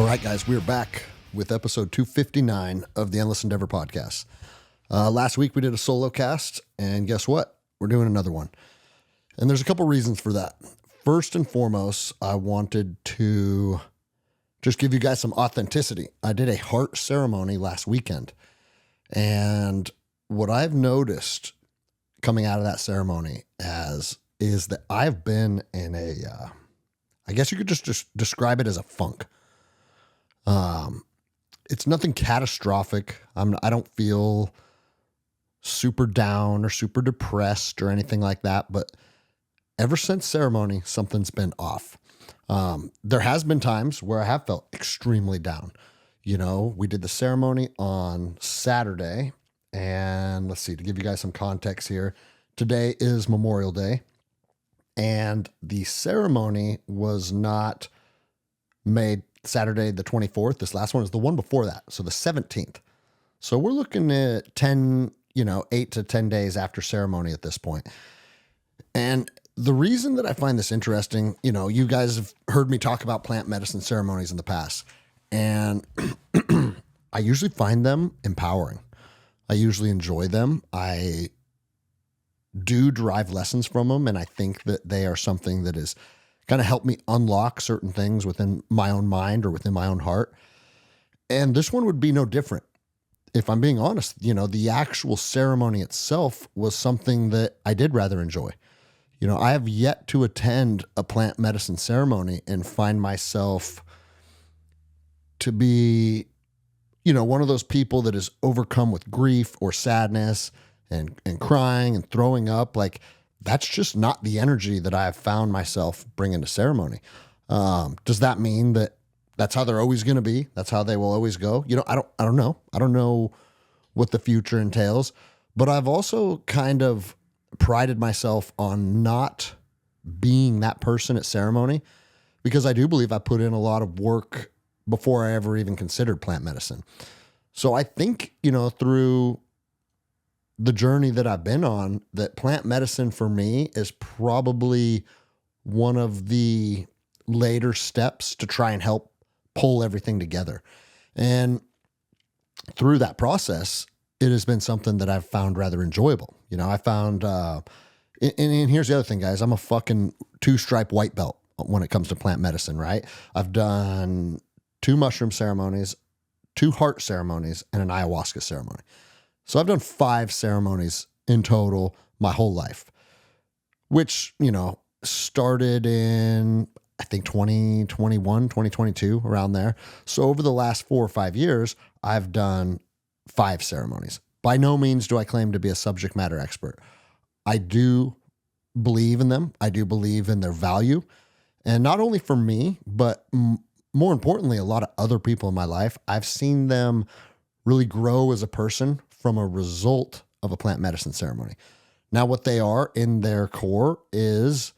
right, guys, we're back with episode 259 of the Endless Endeavor podcast. Last week we did a solo cast, and guess what? We're doing another one. And there's a couple reasons for that. First and foremost, I wanted to just give you guys some authenticity. I did a heart ceremony last weekend, and what I've noticed coming out of that ceremony is that I've been in I guess you could just describe it as a funk. It's nothing catastrophic. I don't feel super down or super depressed or anything like that, but ever since ceremony, something's been off. There has been times where I have felt extremely down. You know, we did the ceremony on Saturday, and let's see, to give you guys some context here, today is Memorial Day, and the ceremony was not made Saturday the 24th. This last one is the one before that, so the 17th. So we're looking at 8 to 10 days after ceremony at this point. And the reason that I find this interesting, you guys have heard me talk about plant medicine ceremonies in the past, and I usually find them empowering. I usually enjoy them. I do derive lessons from them, and I think that they are something that is kind of helped me unlock certain things within my own mind or within my own heart. And this one would be no different. If I'm being honest, the actual ceremony itself was something that I did rather enjoy. I have yet to attend a plant medicine ceremony and find myself to be, one of those people that is overcome with grief or sadness and crying and throwing up. Like, that's just not the energy that I have found myself bringing to ceremony. Does that mean that that's how they're always going to be? That's how they will always go? I don't know. I don't know what the future entails, but I've also kind of prided myself on not being that person at ceremony, because I do believe I put in a lot of work before I ever even considered plant medicine. So I think, through the journey that I've been on, that plant medicine for me is probably one of the later steps to try and help pull everything together. And through that process, it has been something that I've found rather enjoyable. I found, and here's the other thing, guys, I'm a fucking 2-stripe white belt when it comes to plant medicine, right? I've done 2 mushroom ceremonies, 2 heart ceremonies, and an ayahuasca ceremony. So I've done 5 ceremonies in total my whole life, which, started in, I think, 2021, 2022, around there. So over the last 4 or 5 years, I've done 5 ceremonies. By no means do I claim to be a subject matter expert. I do believe in them. I do believe in their value. And not only for me, but more importantly, a lot of other people in my life, I've seen them really grow as a person from a result of a plant medicine ceremony. Now, what they are in their core is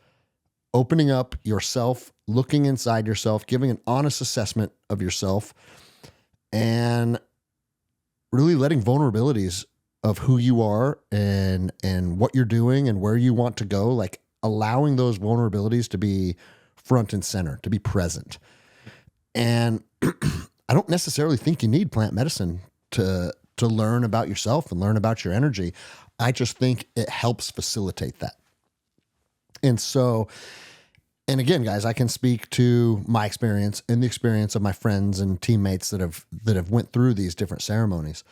opening up yourself, looking inside yourself, giving an honest assessment of yourself, and really letting vulnerabilities of who you are and what you're doing and where you want to go, like allowing those vulnerabilities to be front and center, to be present. And I don't necessarily think you need plant medicine to learn about yourself and learn about your energy. I just think it helps facilitate that. And so, and again, guys, I can speak to my experience and the experience of my friends and teammates that have went through these different ceremonies.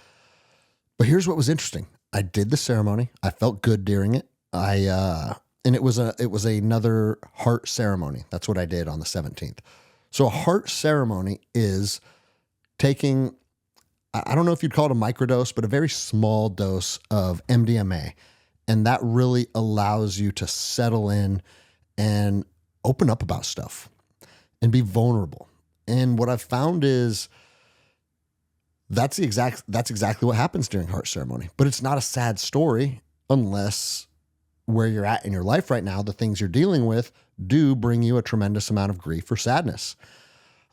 But here's what was interesting. I did the ceremony. I felt good during it. And it was another heart ceremony. That's what I did on the 17th. So a heart ceremony is taking, I don't know if you'd call it a microdose, but a very small dose of MDMA. And that really allows you to settle in and open up about stuff and be vulnerable. And what I've found is that's exactly what happens during heart ceremony. But it's not a sad story unless where you're at in your life right now, the things you're dealing with do bring you a tremendous amount of grief or sadness.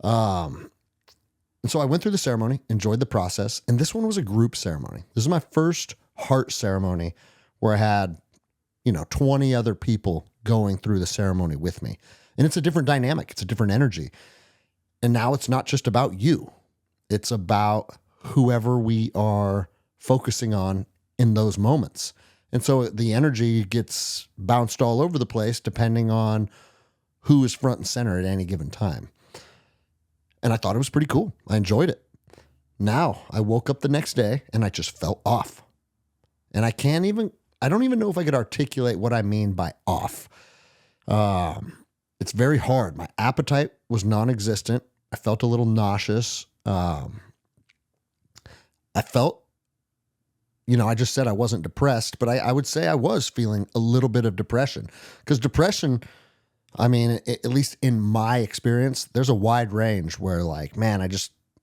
And so I went through the ceremony, enjoyed the process, and this one was a group ceremony. This is my first heart ceremony where I had, 20 other people going through the ceremony with me. And it's a different dynamic. It's a different energy. And now it's not just about you. It's about whoever we are focusing on in those moments. And so the energy gets bounced all over the place depending on who is front and center at any given time. And I thought it was pretty cool. I enjoyed it. Now I woke up the next day and I just felt off. And I don't even know if I could articulate what I mean by off. It's very hard. My appetite was non-existent. I felt a little nauseous. I felt, I just said I wasn't depressed, but I would say I was feeling a little bit of depression, because depression, at least in my experience, there's a wide range where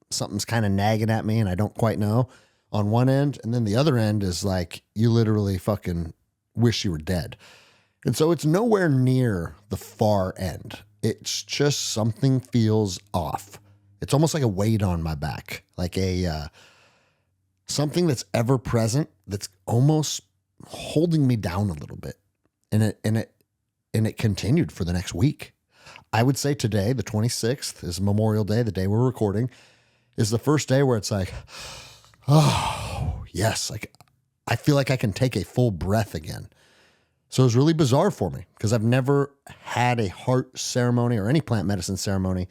something's kind of nagging at me and I don't quite know on one end. And then the other end is like, you literally fucking wish you were dead. And so it's nowhere near the far end. It's just something feels off. It's almost like a weight on my back, like something that's ever present that's almost holding me down a little bit. And it continued for the next week. I would say today, the 26th, is Memorial Day, the day we're recording, is the first day where it's like, oh, yes, like I feel like I can take a full breath again. So it was really bizarre for me because I've never had a heart ceremony or any plant medicine ceremony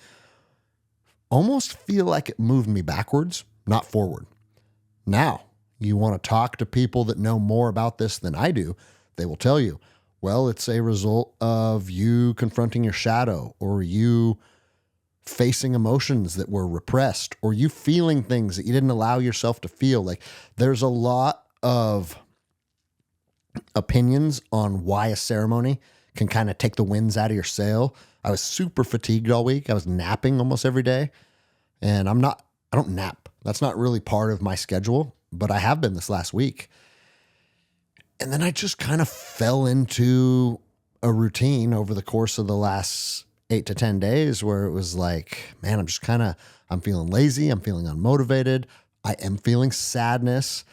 almost feel like it moved me backwards, not forward. Now, you want to talk to people that know more about this than I do, they will tell you, well, it's a result of you confronting your shadow, or you facing emotions that were repressed, or you feeling things that you didn't allow yourself to feel. Like, there's a lot of opinions on why a ceremony can kind of take the winds out of your sail. I was super fatigued all week. I was napping almost every day, and I don't nap. That's not really part of my schedule, but I have been this last week. And then I just kind of fell into a routine over the course of the last 8 to 10 days where it was like, man, I'm feeling lazy. I'm feeling unmotivated. I am feeling sadness.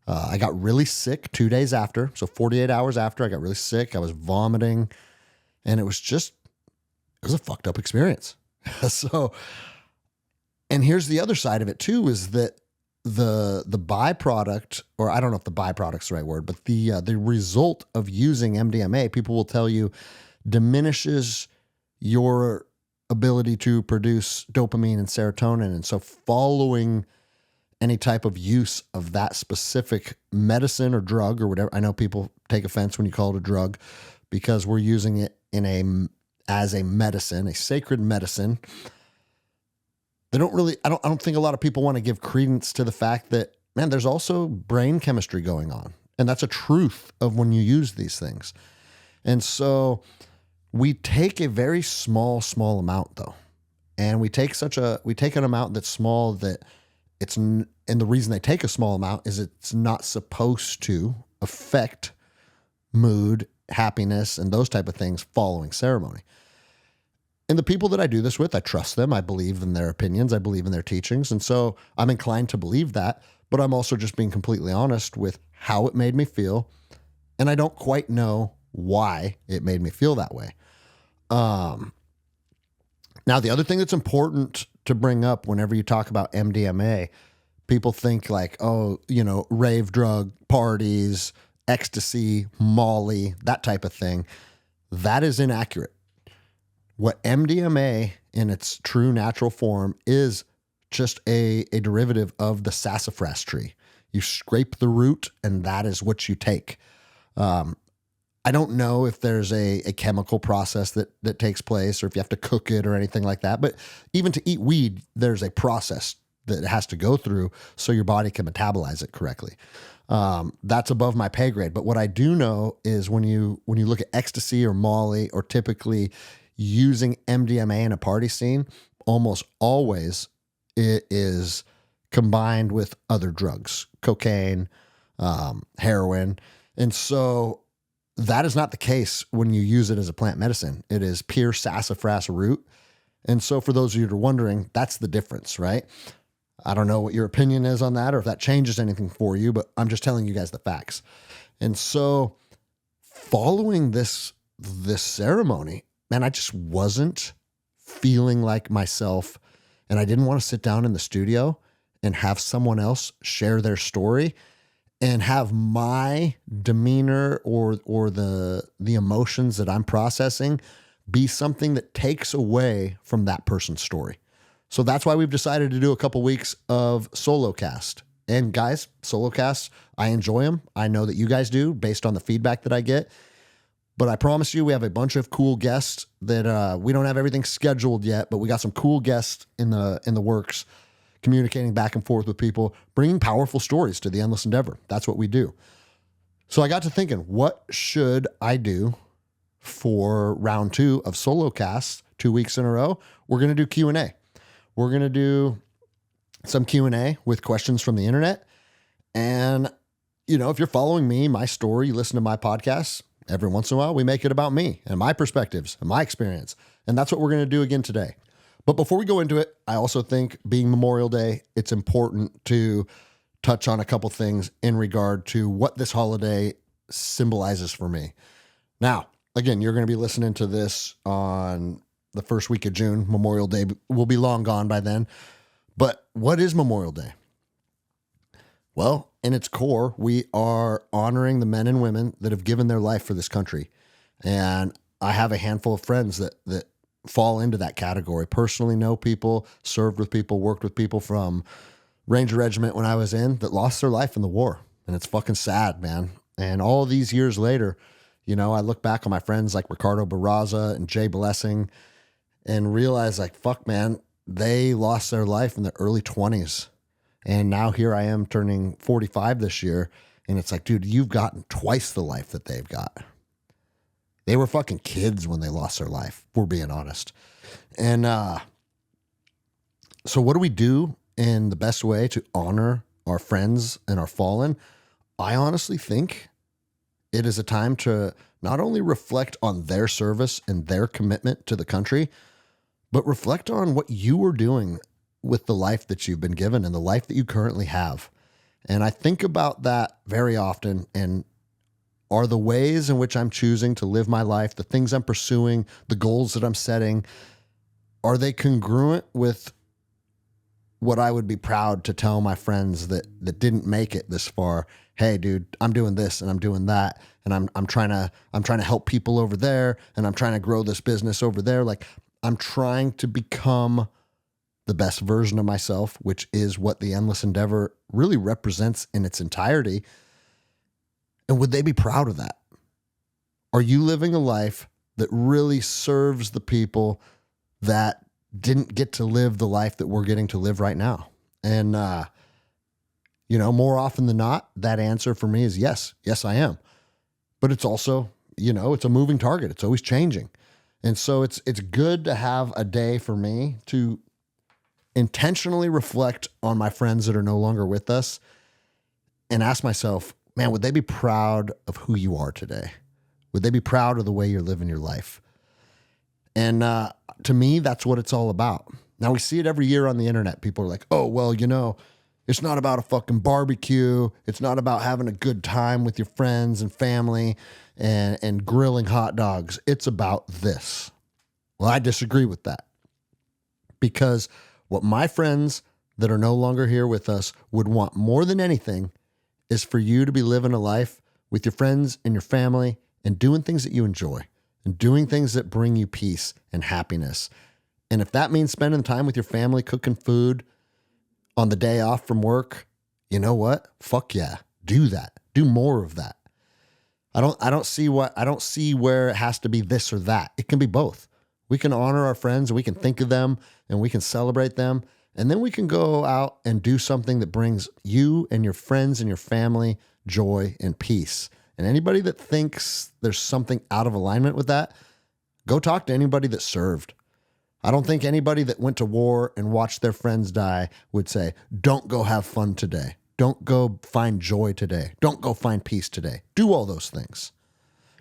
I got really sick 2 days after. So 48 hours after I got really sick, I was vomiting, and it was a fucked up experience. And here's the other side of it too, is that the byproduct, or I don't know if the byproduct's the right word, but the result of using MDMA, people will tell you, diminishes your ability to produce dopamine and serotonin. And so following any type of use of that specific medicine or drug or whatever, I know people take offense when you call it a drug because we're using it as a medicine, a sacred medicine. I don't think a lot of people want to give credence to the fact that, man, there's also brain chemistry going on. And that's a truth of when you use these things. And so we take a very small amount though. And we take an amount that's small that and the reason they take a small amount is it's not supposed to affect mood, happiness, and those type of things following ceremony. And the people that I do this with, I trust them. I believe in their opinions. I believe in their teachings. And so I'm inclined to believe that, but I'm also just being completely honest with how it made me feel. And I don't quite know why it made me feel that way. Now, the other thing that's important to bring up whenever you talk about MDMA, people think like, rave drug parties, ecstasy, Molly, that type of thing. That is inaccurate. What MDMA in its true natural form is just a derivative of the sassafras tree. You scrape the root and that is what you take. I don't know if there's a chemical process that takes place or if you have to cook it or anything like that. But even to eat weed, there's a process that it has to go through so your body can metabolize it correctly. That's above my pay grade. But what I do know is when you look at ecstasy or Molly, or typically using MDMA in a party scene, almost always it is combined with other drugs, cocaine, heroin. And so that is not the case when you use it as a plant medicine. It is pure sassafras root. And so for those of you that are wondering, that's the difference, right? I don't know what your opinion is on that or if that changes anything for you, but I'm just telling you guys the facts. And so following this ceremony, man, I just wasn't feeling like myself And I didn't want to sit down in the studio and have someone else share their story and have my demeanor or the emotions that I'm processing be something that takes away from that person's story. So that's why we've decided to do a couple weeks of solo cast. And guys, solo casts, I enjoy them. I know that you guys do based on the feedback that I get. But I promise you, we have a bunch of cool guests that we don't have everything scheduled yet, but we got some cool guests in the works, communicating back and forth with people, bringing powerful stories to the Endless Endeavor. That's what we do. So I got to thinking, what should I do for round 2 of solo casts 2 weeks in a row? We're going to do Q&A. We're going to do some Q&A with questions from the internet. And, you know, if you're following me, my story, you listen to my podcasts, every once in a while, we make it about me and my perspectives and my experience. And that's what we're going to do again today. But before we go into it, I also think being Memorial Day, it's important to touch on a couple things in regard to what this holiday symbolizes for me. Now, again, you're going to be listening to this on the first week of June. Memorial Day will be long gone by then. But what is Memorial Day? Well, in its core, we are honoring the men and women that have given their life for this country. And I have a handful of friends that fall into that category. Personally know people, served with people, worked with people from Ranger Regiment when I was in that lost their life in the war. And it's fucking sad, man. And all these years later, you know, I look back on my friends like Ricardo Barraza and Jay Blessing and realize like, fuck, man, they lost their life in the early 20s. And now here I am turning 45 this year. And it's like, dude, you've gotten twice the life that they've got. They were fucking kids when they lost their life, if we're being honest. And so what do we do in the best way to honor our friends and our fallen? I honestly think it is a time to not only reflect on their service and their commitment to the country, but reflect on what you are doing with the life that you've been given and the life that you currently have. And I think about that very often. And are the ways in which I'm choosing to live my life, the things I'm pursuing, the goals that I'm setting, are they congruent with what I would be proud to tell my friends that didn't make it this far? Hey, dude, I'm doing this and I'm doing that, and I'm trying to help people over there, and I'm trying to grow this business over there. Like, I'm trying to become the best version of myself, which is what the Endless Endeavor really represents in its entirety. And would they be proud of that? Are you living a life that really serves the people that didn't get to live the life that we're getting to live right now? And, you know, more often than not, that answer for me is yes. Yes, I am. But it's also, you know, it's a moving target. It's always changing. And so it's good to have a day for me to intentionally reflect on my friends that are no longer with us and ask myself, man, would they be proud of who you are today? Would they be proud of the way you're living your life? And to me, that's what it's all about. Now, we see it every year on the internet. People are like, oh, well, you know, it's not about a fucking barbecue. It's not about having a good time with your friends and family and grilling hot dogs. It's about this. Well, I disagree with that, because what my friends that are no longer here with us would want more than anything is for you to be living a life with your friends and your family and doing things that you enjoy and doing things that bring you peace and happiness. And if that means spending time with your family, cooking food on the day off from work, you know what? Fuck yeah. Do that. Do more of that. I don't see where it has to be this or that. It can be both. We can honor our friends and we can think of them and we can celebrate them. And then we can go out and do something that brings you and your friends and your family joy and peace. And anybody that thinks there's something out of alignment with that, go talk to anybody that served. I don't think anybody that went to war and watched their friends die would say, don't go have fun today. Don't go find joy today. Don't go find peace today. Do all those things.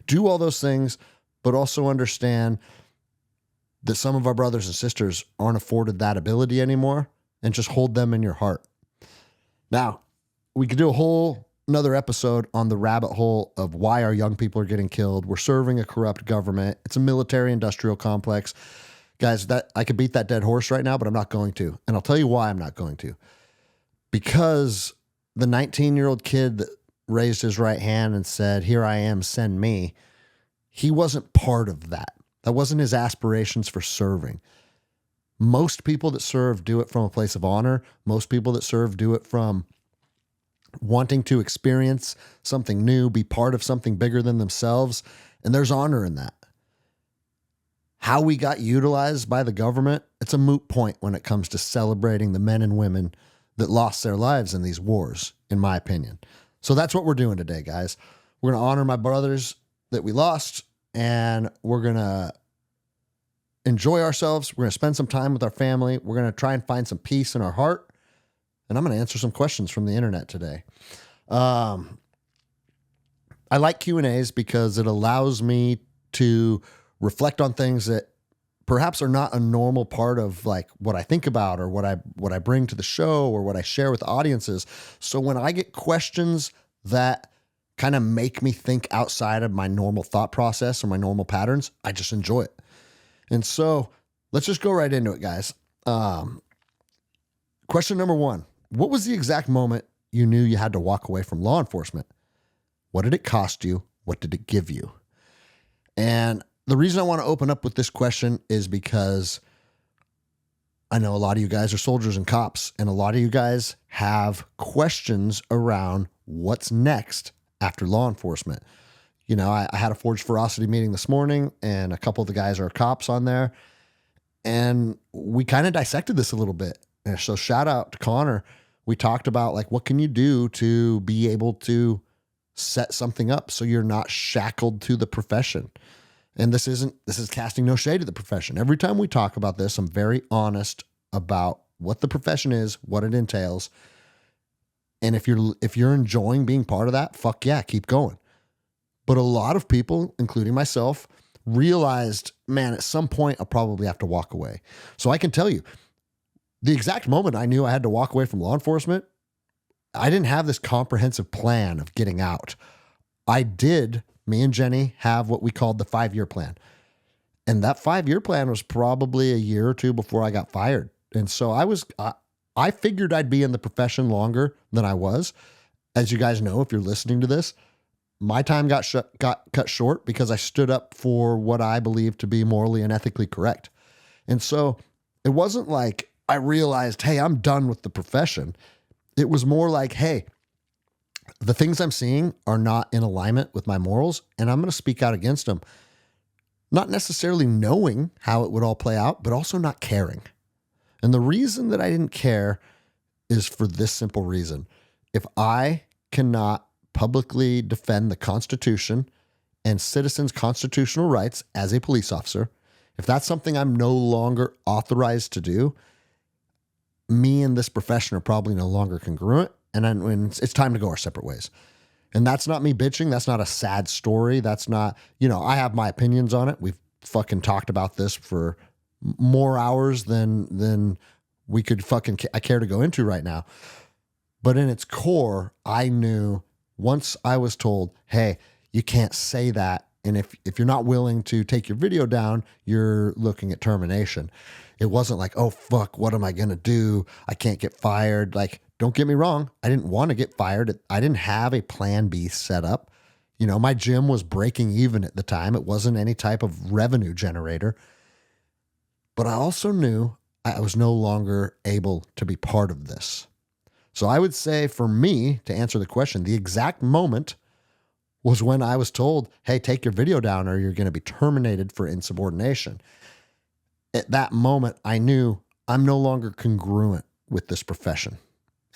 Do all those things, but also understand that some of our brothers and sisters aren't afforded that ability anymore, and just hold them in your heart. Now, we could do another episode on the rabbit hole of why our young people are getting killed. We're serving a corrupt government. It's a military industrial complex. Guys, that I could beat that dead horse right now, but I'm not going to. And I'll tell you why I'm not going to. Because the 19-year-old kid that raised his right hand and said, "Here I am, send me," he wasn't part of that. That wasn't his aspirations for serving. Most people that serve do it from a place of honor. Most people that serve do it from wanting to experience something new, be part of something bigger than themselves. And there's honor in that. How we got utilized by the government, it's a moot point when it comes to celebrating the men and women that lost their lives in these wars, in my opinion. So that's what we're doing today, guys. We're going to honor my brothers that we lost, and we're going to enjoy ourselves. We're going to spend some time with our family. We're going to try and find some peace in our heart. And I'm going to answer some questions from the internet today. I like Q&As because it allows me to reflect on things that perhaps are not a normal part of like what I think about or what I bring to the show or what I share with audiences. So when I get questions that kind of make me think outside of my normal thought process or my normal patterns, I just enjoy it. And so let's just go right into it, guys. Question number 1. What was the exact moment you knew you had to walk away from law enforcement? What did it cost you? What did it give you? And the reason I want to open up with this question is because I know a lot of you guys are soldiers and cops, and a lot of you guys have questions around what's next after law enforcement. You know, I had a Forged Ferocity meeting this morning, and a couple of the guys are cops on there, and we kind of dissected this a little bit. And so shout out to Connor. We talked about like, what can you do to be able to set something up so you're not shackled to the profession? And this is casting no shade at the profession. Every time we talk about this, I'm very honest about what the profession is, what it entails. And if you're enjoying being part of that, fuck yeah, keep going. But a lot of people, including myself, realized, man, at some point I'll probably have to walk away. So I can tell you, the exact moment I knew I had to walk away from law enforcement, I didn't have this comprehensive plan of getting out. Me and Jenny have what we called the 5-year plan. And that 5-year plan was probably a year or two before I got fired. And so I figured I'd be in the profession longer than I was. As you guys know, if you're listening to this, my time got cut short because I stood up for what I believe to be morally and ethically correct. And so it wasn't like I realized, hey, I'm done with the profession. It was more like, hey, the things I'm seeing are not in alignment with my morals, and I'm going to speak out against them. Not necessarily knowing how it would all play out, but also not caring. And the reason that I didn't care is for this simple reason. If I cannot publicly defend the Constitution and citizens' constitutional rights as a police officer, if that's something I'm no longer authorized to do, me and this profession are probably no longer congruent. And it's time to go our separate ways. And that's not me bitching. That's not a sad story. That's not, I have my opinions on it. We've fucking talked about this for more hours than we could I care to go into right now. But in its core, I knew once I was told, hey, you can't say that. And if you're not willing to take your video down, you're looking at termination. It wasn't like, oh, fuck, what am I going to do? I can't get fired. Like, don't get me wrong. I didn't want to get fired. I didn't have a plan B set up. My gym was breaking even at the time. It wasn't any type of revenue generator. But I also knew I was no longer able to be part of this. So I would say for me, to answer the question, the exact moment was when I was told, hey, take your video down or you're going to be terminated for insubordination. At that moment, I knew I'm no longer congruent with this profession.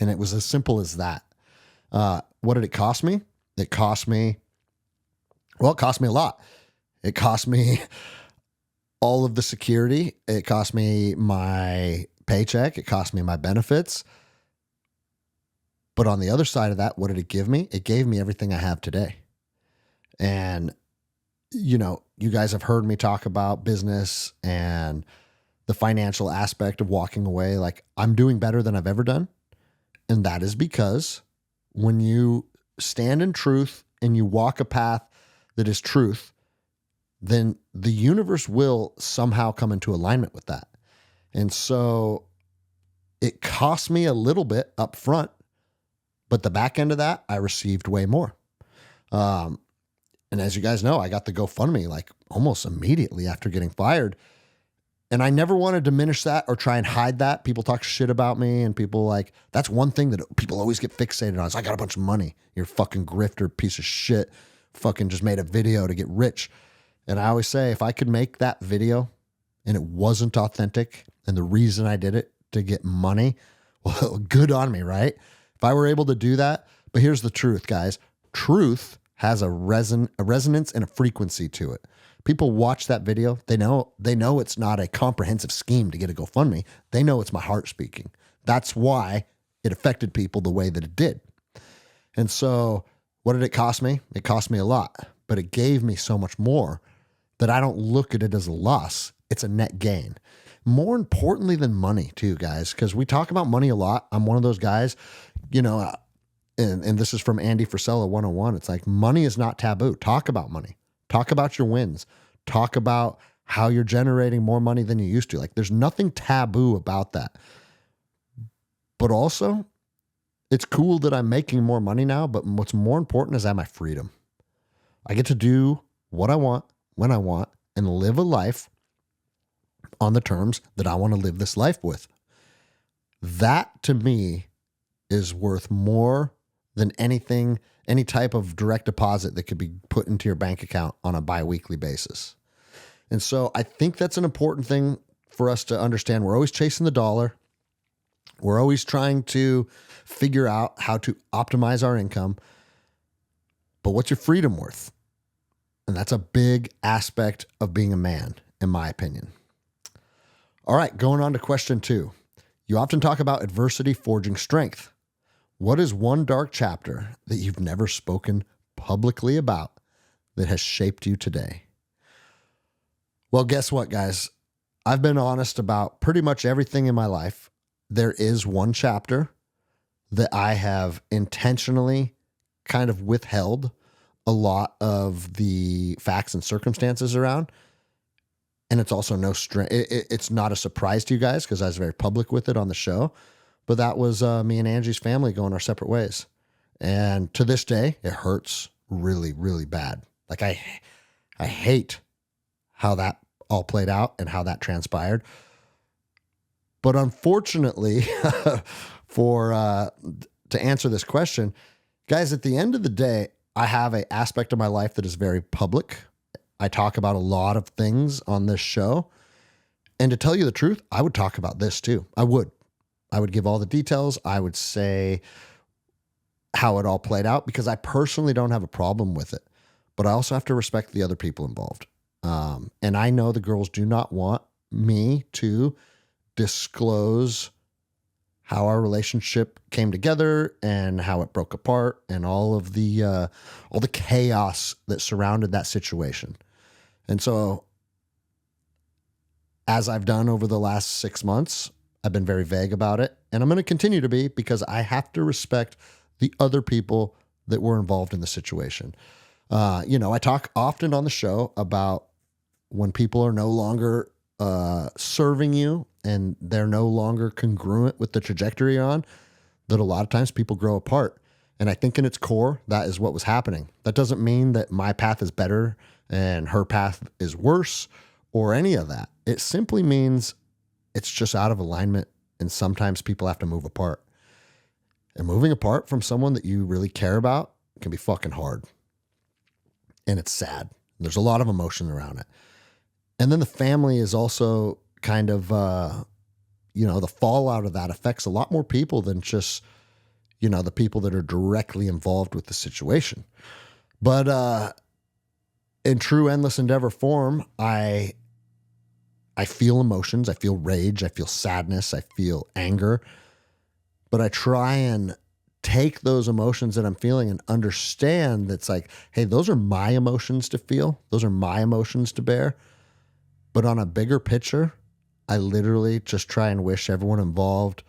And it was as simple as that. What did it cost me? It cost me a lot. It cost me all of the security. It cost me my paycheck. It cost me my benefits. But on the other side of that, what did it give me? It gave me everything I have today. And, you guys have heard me talk about business and the financial aspect of walking away. Like, I'm doing better than I've ever done. And that is because when you stand in truth and you walk a path that is truth, then the universe will somehow come into alignment with that. And so it cost me a little bit up front, but the back end of that, I received way more. And as you guys know, I got the GoFundMe like almost immediately after getting fired. And I never want to diminish that or try and hide that. People talk shit about me, and people like, that's one thing that people always get fixated on is I got a bunch of money. You're a fucking grifter, piece of shit. Fucking just made a video to get rich. And I always say, if I could make that video and it wasn't authentic and the reason I did it to get money, well, good on me, right? If I were able to do that. But here's the truth, guys. Truth has a resonance and a frequency to it. People watch that video. They know it's not a comprehensive scheme to get a GoFundMe. They know it's my heart speaking. That's why it affected people the way that it did. And so what did it cost me? It cost me a lot, but it gave me so much more that I don't look at it as a loss. It's a net gain. More importantly than money too, guys, because we talk about money a lot. I'm one of those guys, and this is from Andy Frisella 101. It's like, money is not taboo. Talk about money. Talk about your wins. Talk about how you're generating more money than you used to. Like, there's nothing taboo about that. But also, it's cool that I'm making more money now, but what's more important is I have my freedom. I get to do what I want, when I want, and live a life on the terms that I want to live this life with. That, to me, is worth more than anything, any type of direct deposit that could be put into your bank account on a biweekly basis. And so I think that's an important thing for us to understand. We're always chasing the dollar. We're always trying to figure out how to optimize our income. But what's your freedom worth? And that's a big aspect of being a man, in my opinion. All right, going on to question 2. You often talk about adversity forging strength. What is one dark chapter that you've never spoken publicly about that has shaped you today? Well, guess what, guys? I've been honest about pretty much everything in my life. There is one chapter that I have intentionally kind of withheld a lot of the facts and circumstances around. And it's also it's not a surprise to you guys because I was very public with it on the show. But that was me and Angie's family going our separate ways. And to this day, it hurts really, really bad. Like I hate how that all played out and how that transpired. But unfortunately, to answer this question, guys, at the end of the day, I have an aspect of my life that is very public. I talk about a lot of things on this show. And to tell you the truth, I would talk about this too. I would give all the details. I would say how it all played out because I personally don't have a problem with it. But I also have to respect the other people involved. And I know the girls do not want me to disclose how our relationship came together and how it broke apart and all the chaos that surrounded that situation. And so as I've done over the last 6 months, I've been very vague about it, and I'm going to continue to be because I have to respect the other people that were involved in the situation. I talk often on the show about when people are no longer serving you and they're no longer congruent with the trajectory you're on, that a lot of times people grow apart. And I think in its core, that is what was happening. That doesn't mean that my path is better and her path is worse or any of that. It simply means it's just out of alignment, and sometimes people have to move apart. And moving apart from someone that you really care about can be fucking hard. And it's sad. There's a lot of emotion around it. And then the family is also kind of, the fallout of that affects a lot more people than just, the people that are directly involved with the situation. But in true Endless Endeavor form, I feel emotions. I feel rage. I feel sadness. I feel anger. But I try and take those emotions that I'm feeling and understand that's like, hey, those are my emotions to feel. Those are my emotions to bear. But on a bigger picture, I literally just try and wish everyone involved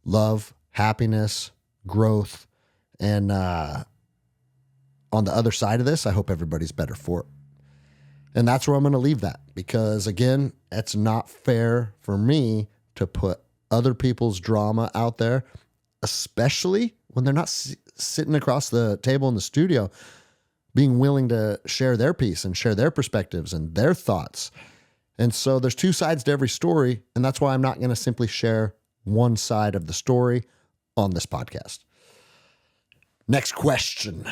love, happiness, growth. And on the other side of this, I hope everybody's better for it. And that's where I'm going to leave that, because again, it's not fair for me to put other people's drama out there, especially when they're not sitting across the table in the studio, being willing to share their piece and share their perspectives and their thoughts. And so there's two sides to every story. And that's why I'm not going to simply share one side of the story on this podcast. Next question.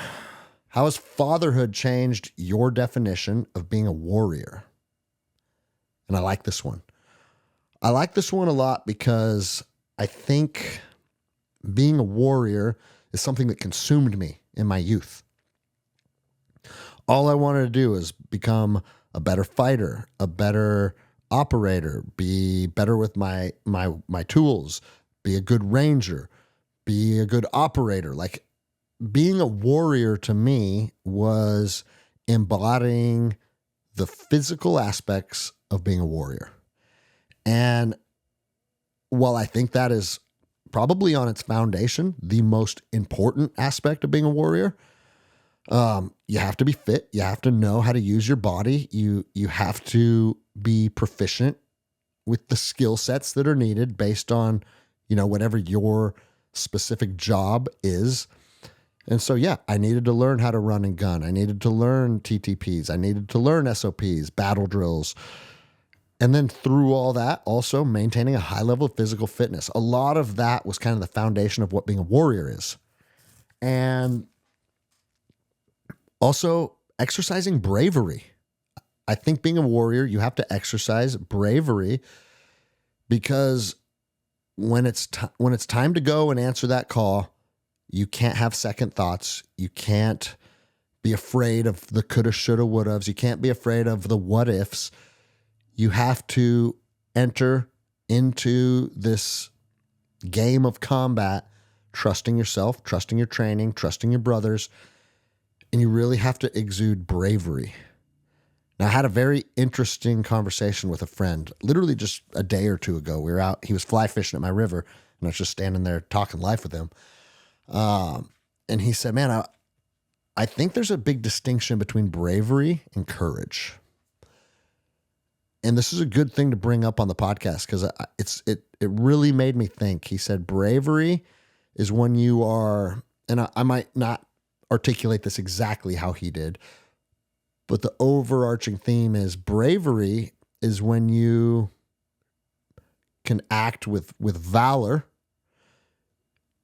How has fatherhood changed your definition of being a warrior? And I like this one. I like this one a lot because I think being a warrior is something that consumed me in my youth. All I wanted to do is become a better fighter, a better operator, be better with my tools, be a good ranger, be a good operator. Like, being a warrior to me was embodying the physical aspects of being a warrior. And while I think that is probably on its foundation the most important aspect of being a warrior, you have to be fit. You have to know how to use your body. You have to be proficient with the skill sets that are needed based on, whatever your specific job is. And so, yeah, I needed to learn how to run and gun. I needed to learn TTPs. I needed to learn SOPs, battle drills. And then through all that, also maintaining a high level of physical fitness. A lot of that was kind of the foundation of what being a warrior is. And also exercising bravery. I think being a warrior, you have to exercise bravery, because when it's time to go and answer that call, you can't have second thoughts. You can't be afraid of the coulda, shoulda, wouldas. You can't be afraid of the what ifs. You have to enter into this game of combat, trusting yourself, trusting your training, trusting your brothers, and you really have to exude bravery. Now, I had a very interesting conversation with a friend, literally just a day or two ago. We were out, he was fly fishing at my river, and I was just standing there talking life with him. And he said, man, I think there's a big distinction between bravery and courage. And this is a good thing to bring up on the podcast, because it really made me think. He said bravery is when you are, and I might not articulate this exactly how he did, but the overarching theme is bravery is when you can act with valor,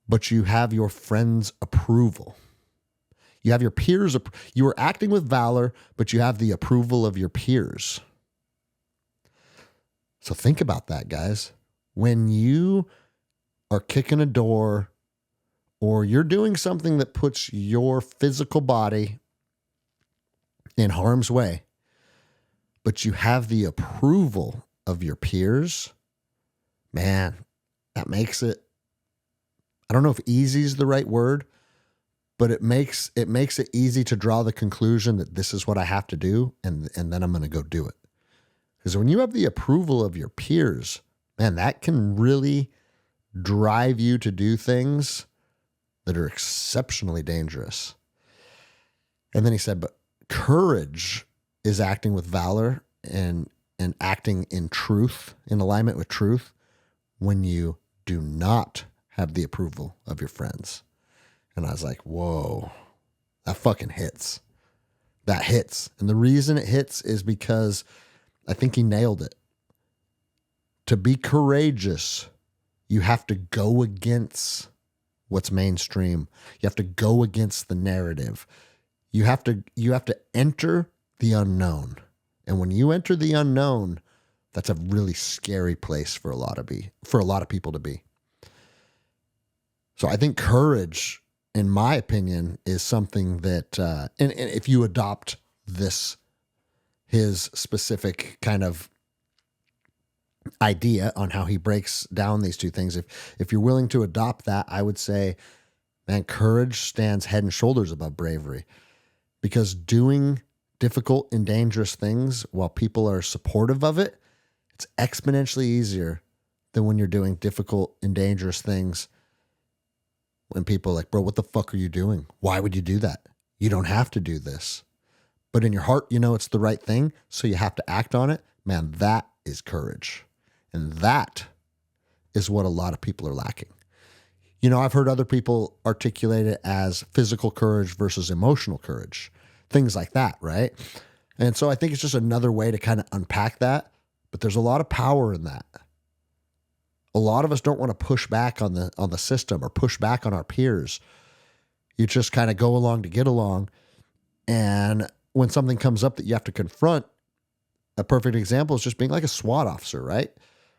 but you have your friends' approval. You have your peers. You are acting with valor, but you have the approval of your peers. So think about that, guys. When you are kicking a door, or you're doing something that puts your physical body in harm's way, but you have the approval of your peers, man, that makes it, I don't know if easy is the right word, but it makes it easy to draw the conclusion that this is what I have to do, and then I'm going to go do it. Because when you have the approval of your peers, man, that can really drive you to do things that are exceptionally dangerous. And then he said, but courage is acting with valor and acting in truth, in alignment with truth, when you do not have the approval of your friends. And I was like, whoa, that fucking hits. That hits. And the reason it hits is because I think he nailed it. To be courageous, you have to go against what's mainstream. You have to go against the narrative. You have to enter the unknown. And when you enter the unknown, that's a really scary place for a lot of people to be. So I think courage, in my opinion, is something that, and if you adopt his specific kind of idea on how he breaks down these two things, if you're willing to adopt that, I would say, man, courage stands head and shoulders above bravery, because doing difficult and dangerous things while people are supportive of it, it's exponentially easier than when you're doing difficult and dangerous things when people are like, bro, what the fuck are you doing? Why would you do that? You don't have to do this. but in your heart, you know it's the right thing, so you have to act on it. Man, that is courage. And that is what a lot of people are lacking. You know, I've heard other people articulate it as physical courage versus emotional courage, things like that, right? And so I think it's just another way to kind of unpack that, but there's a lot of power in that. A lot of us don't want to push back on the system or push back on our peers. You just kind of go along to get along. And when something comes up that you have to confront, a perfect example is just being like a SWAT officer, right?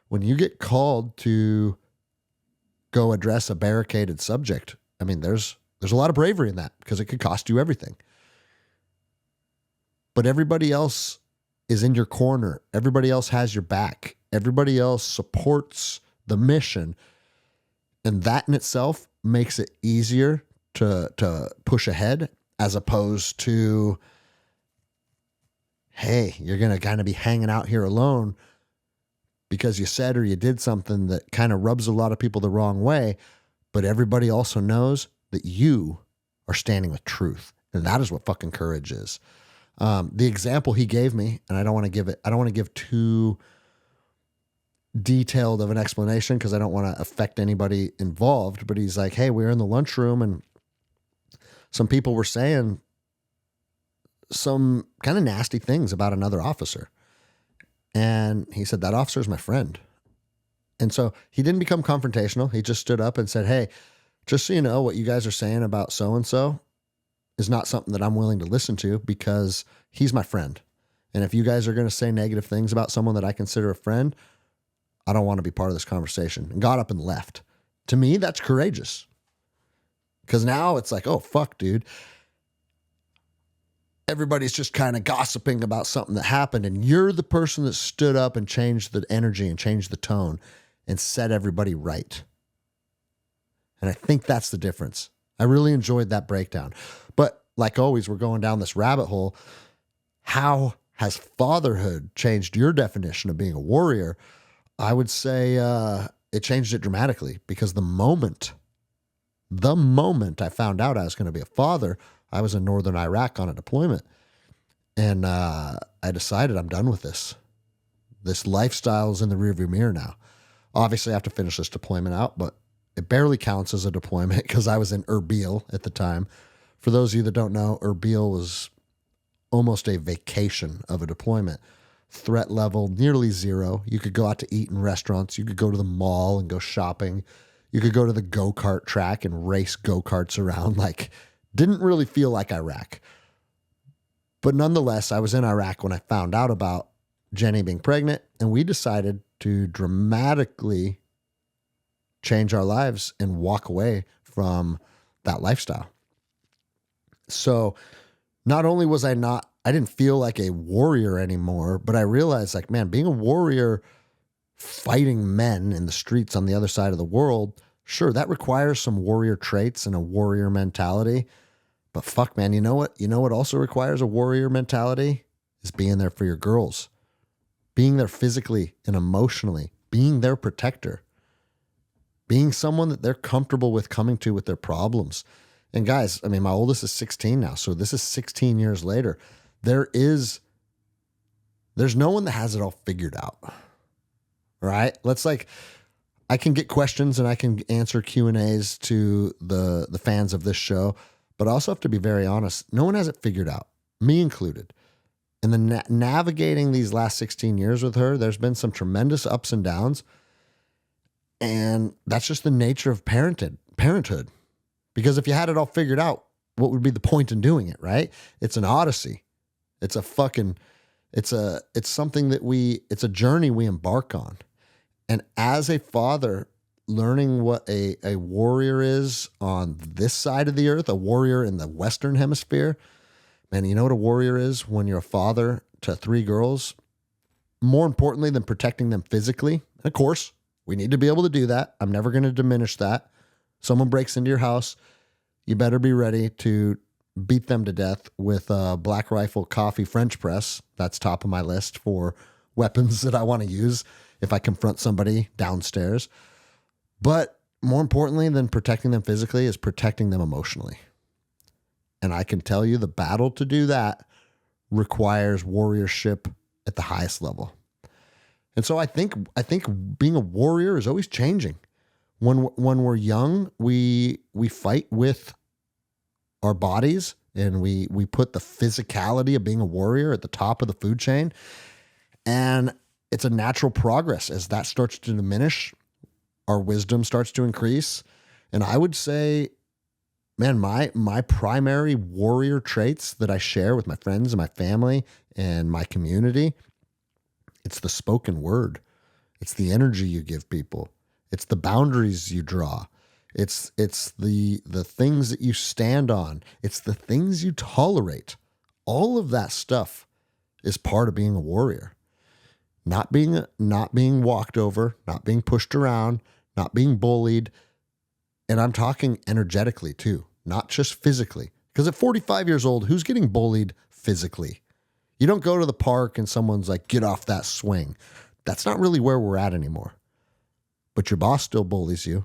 When you get called to go address a barricaded subject, I mean, there's a lot of bravery in that because it could cost you everything. But everybody else is in your corner. Everybody else has your back. Everybody else supports the mission. And that in itself makes it easier to push ahead, as opposed to, hey, you're going to kind of be hanging out here alone because you said or you did something that kind of rubs a lot of people the wrong way, but everybody also knows that you are standing with truth. And that is what fucking courage is. The example he gave me, and I don't want to give too detailed of an explanation because I don't want to affect anybody involved, but he's like, hey, we were in the lunchroom and some people were saying some kind of nasty things about another officer. And he said, that officer is my friend. And so he didn't become confrontational. He just stood up and said, hey, just so you know, what you guys are saying about so-and-so is not something that I'm willing to listen to because he's my friend. And if you guys are going to say negative things about someone that I consider a friend, I don't want to be part of this conversation. And got up and left. To me, that's courageous. Because now it's like, oh, fuck, dude. Everybody's just kind of gossiping about something that happened. And you're the person that stood up and changed the energy and changed the tone and set everybody right. And I think that's the difference. I really enjoyed that breakdown. But like always, we're going down this rabbit hole. How has fatherhood changed your definition of being a warrior? I would say it changed it dramatically because the moment I found out I was going to be a father, I was in northern Iraq on a deployment. And I decided I'm done with this. This lifestyle is in the rearview mirror now. Obviously, I have to finish this deployment out, but it barely counts as a deployment because I was in Erbil at the time. For those of you that don't know, Erbil was almost a vacation of a deployment. Threat level nearly zero. You could go out to eat in restaurants. You could go to the mall and go shopping. You could go to the go-kart track and race go-karts around. Like, didn't really feel like Iraq. But nonetheless, I was in Iraq when I found out about Jenny being pregnant, and we decided to dramatically change our lives and walk away from that lifestyle. So not only was I didn't feel like a warrior anymore, but I realized, like, man, being a warrior fighting men in the streets on the other side of the world, sure, that requires some warrior traits and a warrior mentality. But fuck, man, you know what? You know what also requires a warrior mentality? Is being there for your girls. Being there physically and emotionally. Being their protector. Being someone that they're comfortable with coming to with their problems. And guys, I mean, my oldest is 16 now, so this is 16 years later. There's no one that has it all figured out. Right? I can get questions and I can answer Q&As to the fans of this show, but I also have to be very honest. No one has it figured out, me included. And then navigating these last 16 years with her, there's been some tremendous ups and downs. And that's just the nature of parenthood. Because if you had it all figured out, what would be the point in doing it, right? It's an odyssey. It's a journey we embark on. And as a father, learning what a warrior is on this side of the earth, a warrior in the Western hemisphere, man, you know what a warrior is when you're a father to 3 girls? More importantly than protecting them physically, and of course, we need to be able to do that. I'm never going to diminish that. Someone breaks into your house, you better be ready to beat them to death with a Black Rifle coffee French press. That's top of my list for weapons that I want to use if I confront somebody downstairs. But more importantly than protecting them physically is protecting them emotionally. And I can tell you the battle to do that requires warriorship at the highest level. And so I think being a warrior is always changing. When we're young, we fight with our bodies, and we put the physicality of being a warrior at the top of the food chain. And it's a natural progress as that starts to diminish, our wisdom starts to increase. And I would say, man, my primary warrior traits that I share with my friends and my family and my community, it's the spoken word. It's the energy you give people. It's the boundaries you draw. It's the things that you stand on. It's the things you tolerate. All of that stuff is part of being a warrior. Not being walked over, not being pushed around, not being bullied. And I'm talking energetically too, not just physically. Because at 45 years old, who's getting bullied physically? You don't go to the park and someone's like, get off that swing. That's not really where we're at anymore. But your boss still bullies you.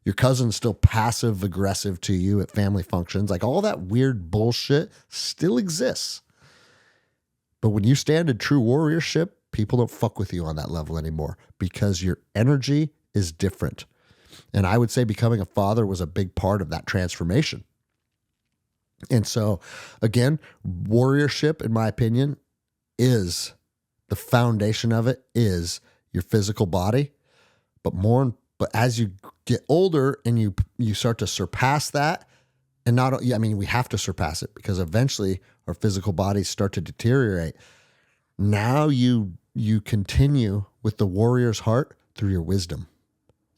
Your cousin's still passive aggressive to you at family functions. Like all that weird bullshit still exists. But when you stand in true warriorship, people don't fuck with you on that level anymore because your energy is different. And I would say becoming a father was a big part of that transformation. And so, again, warriorship, in my opinion, is the foundation of it is your physical body. But as you get older and you start to surpass that, and we have to surpass it because eventually our physical bodies start to deteriorate. Now you continue with the warrior's heart through your wisdom,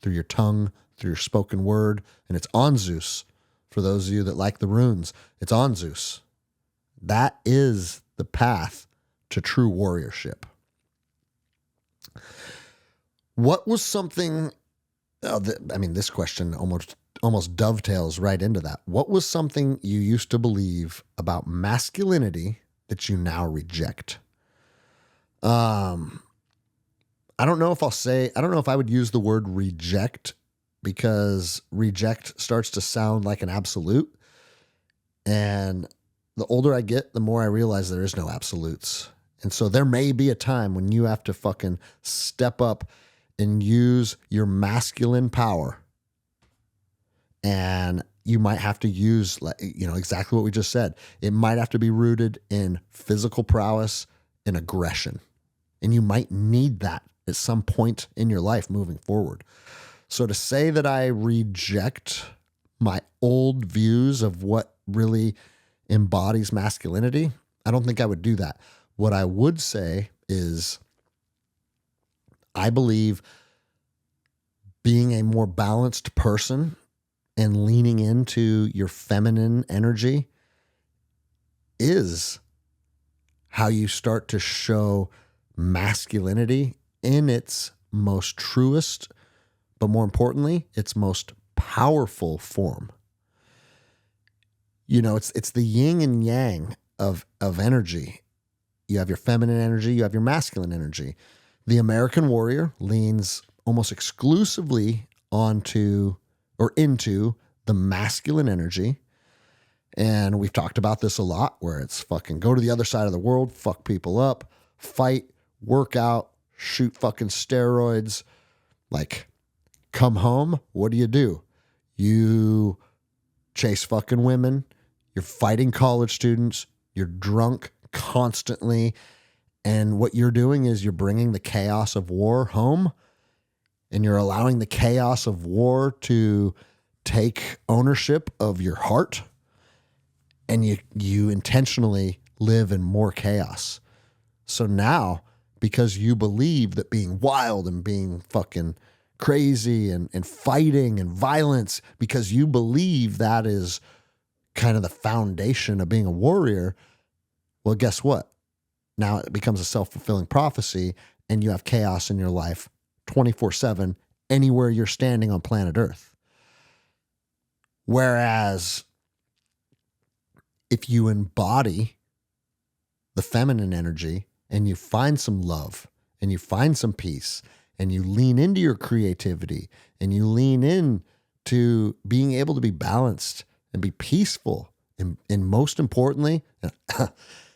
through your tongue, through your spoken word, and it's on Zeus. For those of you that like the runes, it's on Zeus. That is the path to true warriorship. What was something, this question almost dovetails right into that. What was something you used to believe about masculinity that you now reject? I don't know if I would use the word reject, because reject starts to sound like an absolute. And the older I get, the more I realize there is no absolutes. And so there may be a time when you have to fucking step up and use your masculine power. And you might have to use, exactly what we just said. It might have to be rooted in physical prowess and aggression. And you might need that at some point in your life moving forward. So to say that I reject my old views of what really embodies masculinity, I don't think I would do that. What I would say is I believe being a more balanced person and leaning into your feminine energy is how you start to show masculinity in its most truest, but more importantly, its most powerful form. It's the yin and yang of energy. You have your feminine energy, you have your masculine energy. The American warrior leans almost exclusively into the masculine energy. And we've talked about this a lot, where it's fucking go to the other side of the world, fuck people up, fight, work out, shoot fucking steroids, like come home. What do? You chase fucking women. You're fighting college students. You're drunk constantly. And what you're doing is you're bringing the chaos of war home, and you're allowing the chaos of war to take ownership of your heart. And you intentionally live in more chaos. So now, because you believe that being wild and being fucking crazy and fighting and violence, because you believe that is kind of the foundation of being a warrior, well, guess what? Now it becomes a self-fulfilling prophecy, and you have chaos in your life 24/7 anywhere you're standing on planet Earth. Whereas if you embody the feminine energy and you find some love and you find some peace and you lean into your creativity and you lean in to being able to be balanced and be peaceful And most importantly,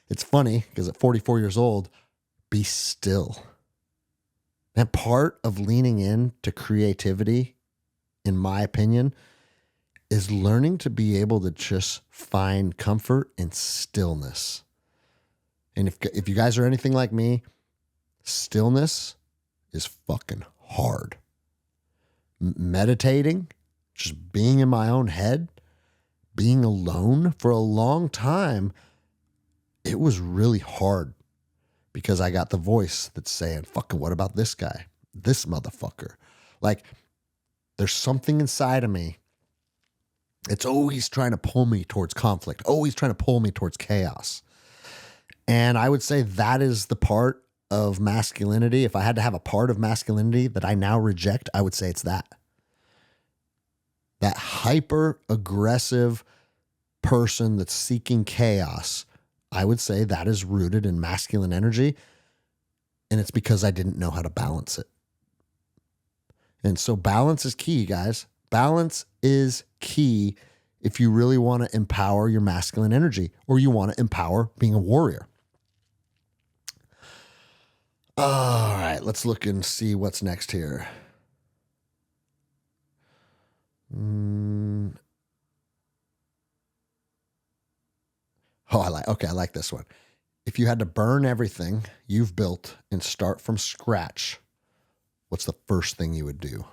it's funny because at 44 years old, be still. And part of leaning into creativity, in my opinion, is learning to be able to just find comfort in stillness. And if you guys are anything like me, stillness is fucking hard. Meditating, just being in my own head, being alone for a long time, it was really hard because I got the voice that's saying, fucking, what about this guy? This motherfucker. Like, there's something inside of me. It's always trying to pull me towards conflict, always trying to pull me towards chaos. And I would say that is the part of masculinity. If I had to have a part of masculinity that I now reject, I would say it's that. That hyper aggressive person that's seeking chaos, I would say that is rooted in masculine energy. And it's because I didn't know how to balance it. And so balance is key, guys. Balance is key if you really want to empower your masculine energy or you want to empower being a warrior. All right, let's look and see what's next here. I like this one. If you had to burn everything you've built and start from scratch, what's the first thing you would do?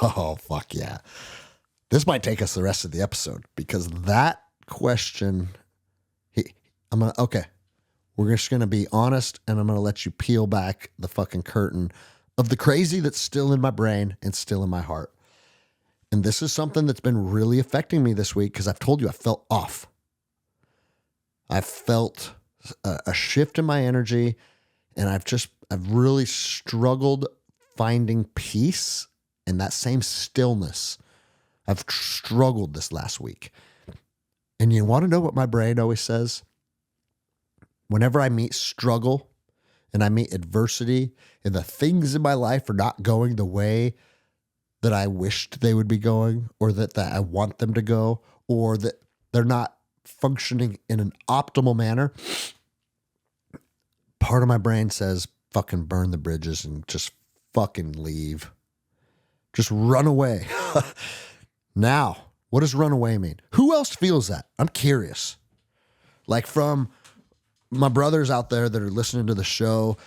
Oh, fuck yeah. This might take us the rest of the episode because that question, we're just going to be honest and I'm going to let you peel back the fucking curtain of the crazy that's still in my brain and still in my heart. And this is something that's been really affecting me this week because I've told you I felt off. I felt a shift in my energy and I've really struggled finding peace and that same stillness. I've struggled this last week. And you want to know what my brain always says? Whenever I meet struggle and I meet adversity and the things in my life are not going the way that I wished they would be going or that I want them to go or that they're not functioning in an optimal manner, part of my brain says, fucking burn the bridges and just fucking leave. Just run away. Now, what does run away mean? Who else feels that? I'm curious. Like from my brothers out there that are listening to the show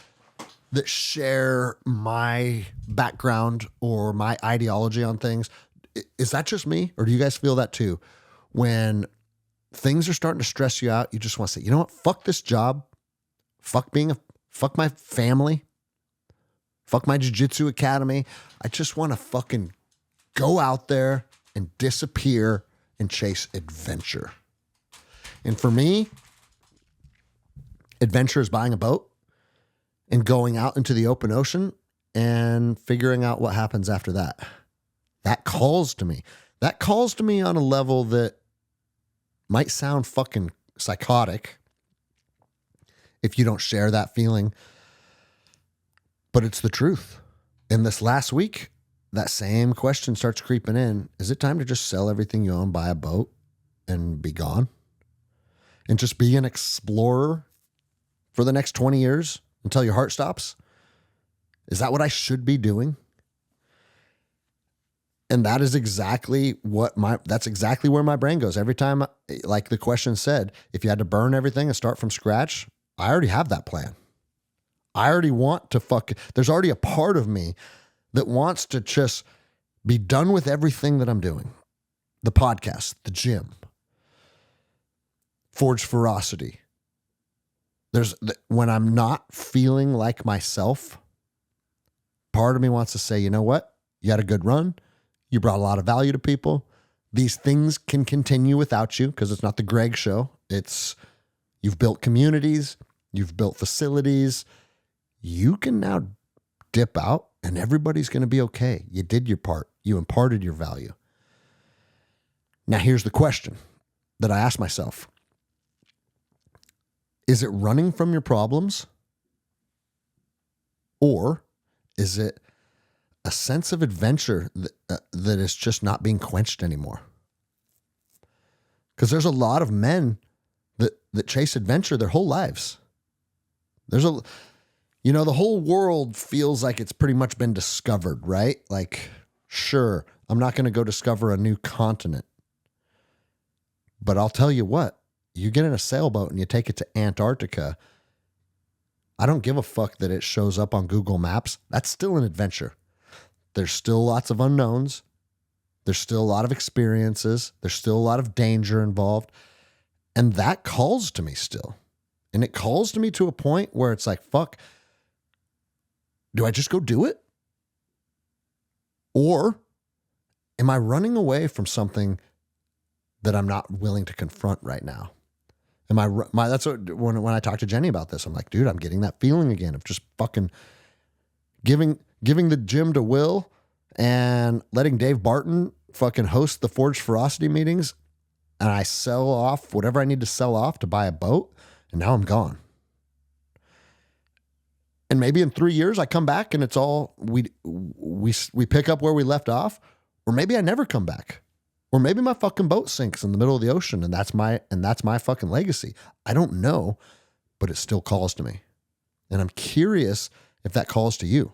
that share my background or my ideology on things. Is that just me? Or do you guys feel that too? When things are starting to stress you out, you just want to say, you know what? Fuck this job. Fuck my family. Fuck my jiu-jitsu academy. I just want to fucking go out there and disappear and chase adventure. And for me, adventure is buying a boat and going out into the open ocean and figuring out what happens after that. That calls to me. That calls to me on a level that might sound fucking psychotic if you don't share that feeling, but it's the truth. In this last week, that same question starts creeping in. Is it time to just sell everything you own, buy a boat, and be gone? And just be an explorer for the next 20 years until your heart stops? Is that what I should be doing? And that is exactly that's exactly where my brain goes. Every time, like the question said, if you had to burn everything and start from scratch, I already have that plan. I already want to there's already a part of me that wants to just be done with everything that I'm doing. The podcast, the gym, Forge Ferocity. When I'm not feeling like myself, part of me wants to say, you know what? You had a good run. You brought a lot of value to people. These things can continue without you because it's not the Greg show. You've built communities. You've built facilities. You can now dip out and everybody's going to be okay. You did your part. You imparted your value. Now, here's the question that I ask myself. Is it running from your problems? Or is it a sense of adventure that is just not being quenched anymore? Because there's a lot of men that chase adventure their whole lives. The whole world feels like it's pretty much been discovered, right? Like, sure, I'm not going to go discover a new continent. But I'll tell you what, you get in a sailboat and you take it to Antarctica. I don't give a fuck that it shows up on Google Maps. That's still an adventure. There's still lots of unknowns. There's still a lot of experiences. There's still a lot of danger involved. And that calls to me still. And it calls to me to a point where it's like, fuck, do I just go do it? Or am I running away from something that I'm not willing to confront right now? That's what, when I talk to Jenny about this, I'm like, dude, I'm getting that feeling again of just fucking giving the gym to Will and letting Dave Barton fucking host the Forged Ferocity meetings. And I sell off whatever I need to sell off to buy a boat. And now I'm gone. And maybe in 3 years I come back and it's all, we pick up where we left off. Or maybe I never come back. Or maybe my fucking boat sinks in the middle of the ocean and that's my fucking legacy. I don't know, but it still calls to me. And I'm curious if that calls to you.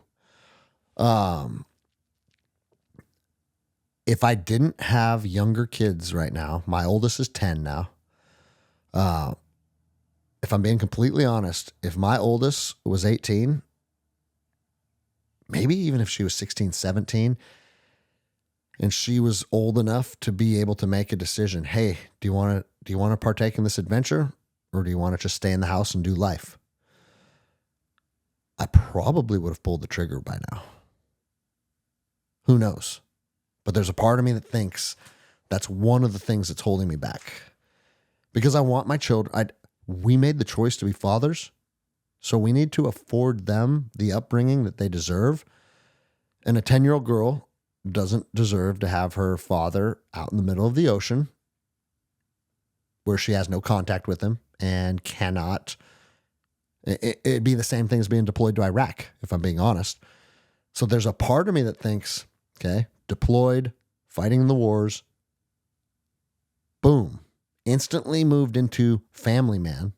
If I didn't have younger kids right now, my oldest is 10 now. If I'm being completely honest, if my oldest was 18, maybe even if she was 16, 17, and she was old enough to be able to make a decision, hey, do you want to partake in this adventure, or do you want to just stay in the house and do life? I probably would have pulled the trigger by now. Who knows? But there's a part of me that thinks that's one of the things that's holding me back. Because I want my children. We made the choice to be fathers, so we need to afford them the upbringing that they deserve. And a 10-year-old girl doesn't deserve to have her father out in the middle of the ocean where she has no contact with him and cannot. It'd be the same thing as being deployed to Iraq, if I'm being honest. So there's a part of me that thinks, okay, deployed, fighting in the wars, boom, instantly moved into family man.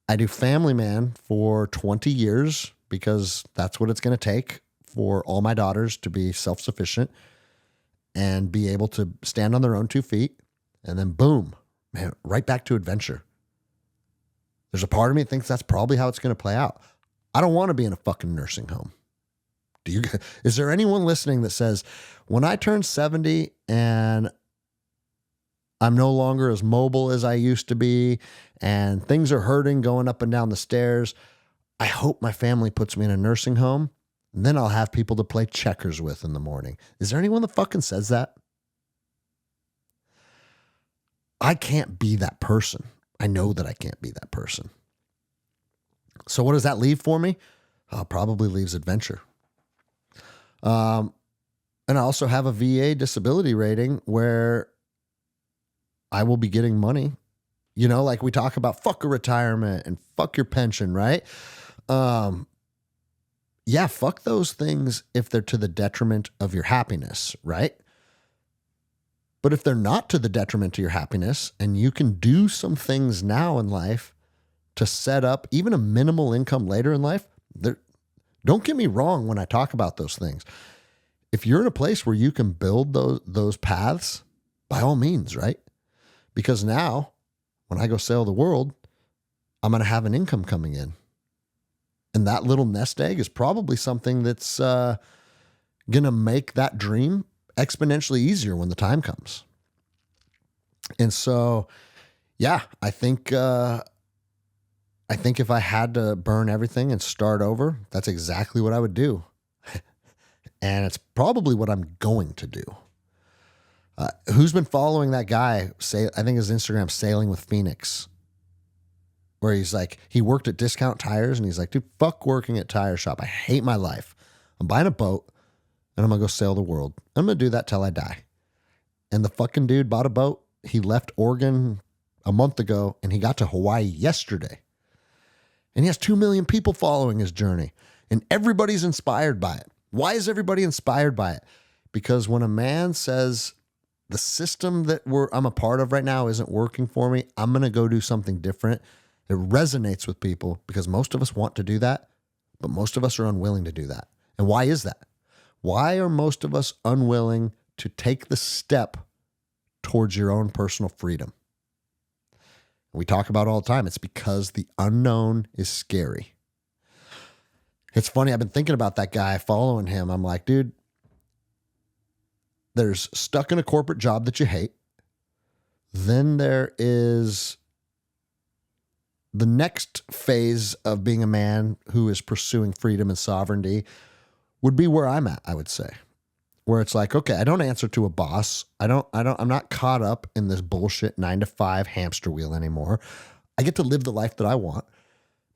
I do family man for 20 years because that's what it's going to take for all my daughters to be self-sufficient and be able to stand on their own 2 feet. And then boom, man, right back to adventure. There's a part of me that thinks that's probably how it's going to play out. I don't want to be in a fucking nursing home. Is there anyone listening that says, when I turn 70 and I'm no longer as mobile as I used to be and things are hurting going up and down the stairs, I hope my family puts me in a nursing home and then I'll have people to play checkers with in the morning? Is there anyone that fucking says that? I can't be that person. I know that I can't be that person. So what does that leave for me? Probably leaves adventure. And I also have a VA disability rating where I will be getting money, like we talk about fuck a retirement and fuck your pension, right? Yeah, fuck those things if they're to the detriment of your happiness, right? But if they're not to the detriment to your happiness and you can do some things now in life to set up even a minimal income later in life, don't get me wrong when I talk about those things. If you're in a place where you can build those paths, by all means, right? Because now when I go sail the world, I'm going to have an income coming in. And that little nest egg is probably something that's going to make that dream exponentially easier when the time comes. And so, yeah, I think if I had to burn everything and start over, that's exactly what I would do. And it's probably what I'm going to do. Who's been following that guy? I think his Instagram, Sailing with Phoenix, where he's like, he worked at Discount Tires and he's like, dude, fuck working at tire shop. I hate my life. I'm buying a boat and I'm going to go sail the world. I'm going to do that till I die. And the fucking dude bought a boat. He left Oregon a month ago and he got to Hawaii yesterday. And he has 2 million people following his journey and everybody's inspired by it. Why is everybody inspired by it? Because when a man says, the system that I'm a part of right now isn't working for me. I'm going to go do something different. It resonates with people because most of us want to do that, but most of us are unwilling to do that. And why is that? Why are most of us unwilling to take the step towards your own personal freedom? We talk about it all the time. It's because the unknown is scary. It's funny. I've been thinking about that guy, following him. I'm like, dude, there's stuck in a corporate job that you hate. Then there is the next phase of being a man who is pursuing freedom and sovereignty would be where I'm at, I would say. Where it's like, okay, I don't answer to a boss. I'm not caught up in this bullshit 9-to-5 hamster wheel anymore. I get to live the life that I want.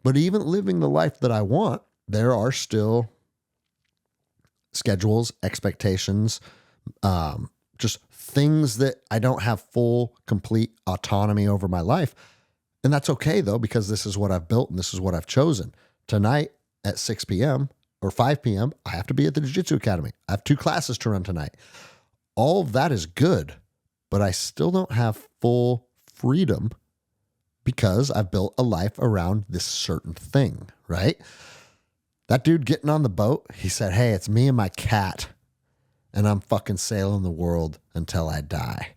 But even living the life that I want, there are still schedules, expectations, just things that I don't have full, complete autonomy over my life. And that's okay though, because this is what I've built and this is what I've chosen. Tonight at 6 p.m. or 5 p.m., I have to be at the Jiu-Jitsu Academy. I have 2 classes to run tonight. All of that is good, but I still don't have full freedom because I've built a life around this certain thing, right? That dude getting on the boat, he said, hey, it's me and my cat, and I'm fucking sailing the world until I die.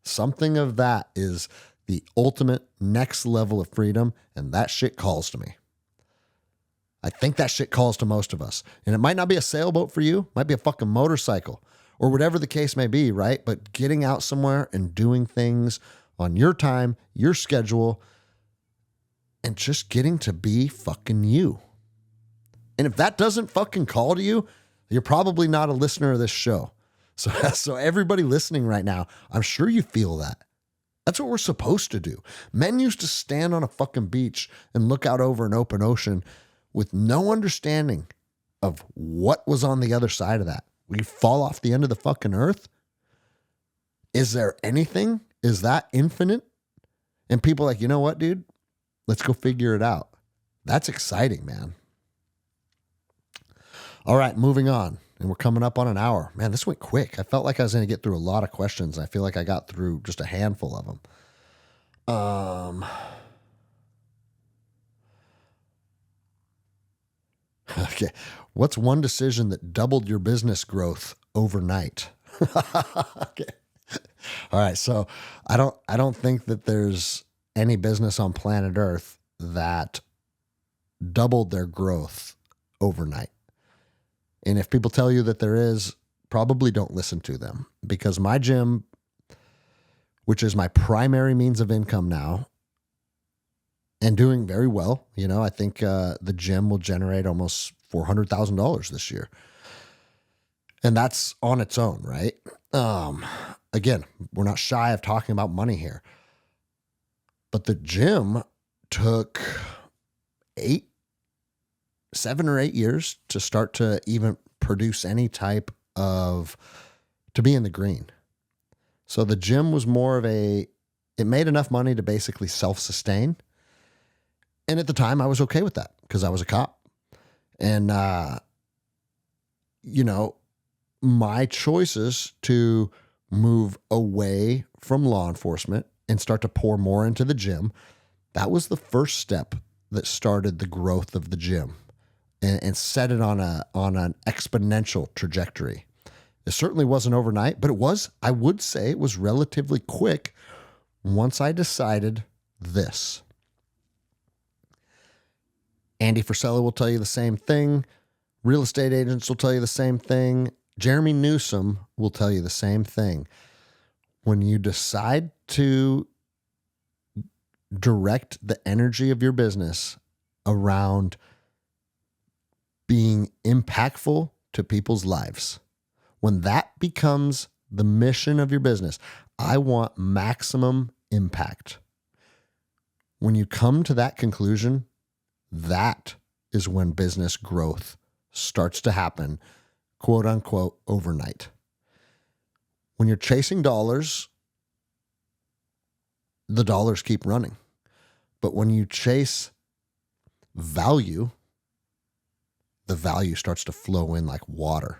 Something of that is the ultimate next level of freedom, and that shit calls to me. I think that shit calls to most of us. And it might not be a sailboat for you, it might be a fucking motorcycle or whatever the case may be, right? But getting out somewhere and doing things on your time, your schedule, and just getting to be fucking you. And if that doesn't fucking call to you, you're probably not a listener of this show. So everybody listening right now, I'm sure you feel that. That's what we're supposed to do. Men used to stand on a fucking beach and look out over an open ocean with no understanding of what was on the other side of that. We fall off the end of the fucking earth. Is there anything? Is that infinite? And people are like, you know what, dude? Let's go figure it out. That's exciting, man. All right, moving on. And we're coming up on an hour. Man, this went quick. I felt like I was going to get through a lot of questions. I feel like I got through just a handful of them. Okay. What's one decision that doubled your business growth overnight? Okay. All right. So I don't think that there's any business on planet Earth that doubled their growth overnight. And if people tell you that there is, probably don't listen to them, because my gym, which is my primary means of income now, and doing very well, I think the gym will generate almost $400,000 this year. And that's on its own, right? Again, we're not shy of talking about money here. But the gym took 7 or 8 years to start to even produce any type of, to be in the green. So the gym was more of it made enough money to basically self-sustain. And at the time I was okay with that because I was a cop. And, my choices to move away from law enforcement and start to pour more into the gym, that was the first step that started the growth of the gym. And set it on an exponential trajectory. It certainly wasn't overnight, but I would say it was relatively quick once I decided this. Andy Frisella will tell you the same thing. Real estate agents will tell you the same thing. Jeremy Newsom will tell you the same thing. When you decide to direct the energy of your business around being impactful to people's lives, when that becomes the mission of your business, I want maximum impact. When you come to that conclusion, that is when business growth starts to happen, quote unquote, overnight. When you're chasing dollars, the dollars keep running. But when you chase value, the value starts to flow in like water.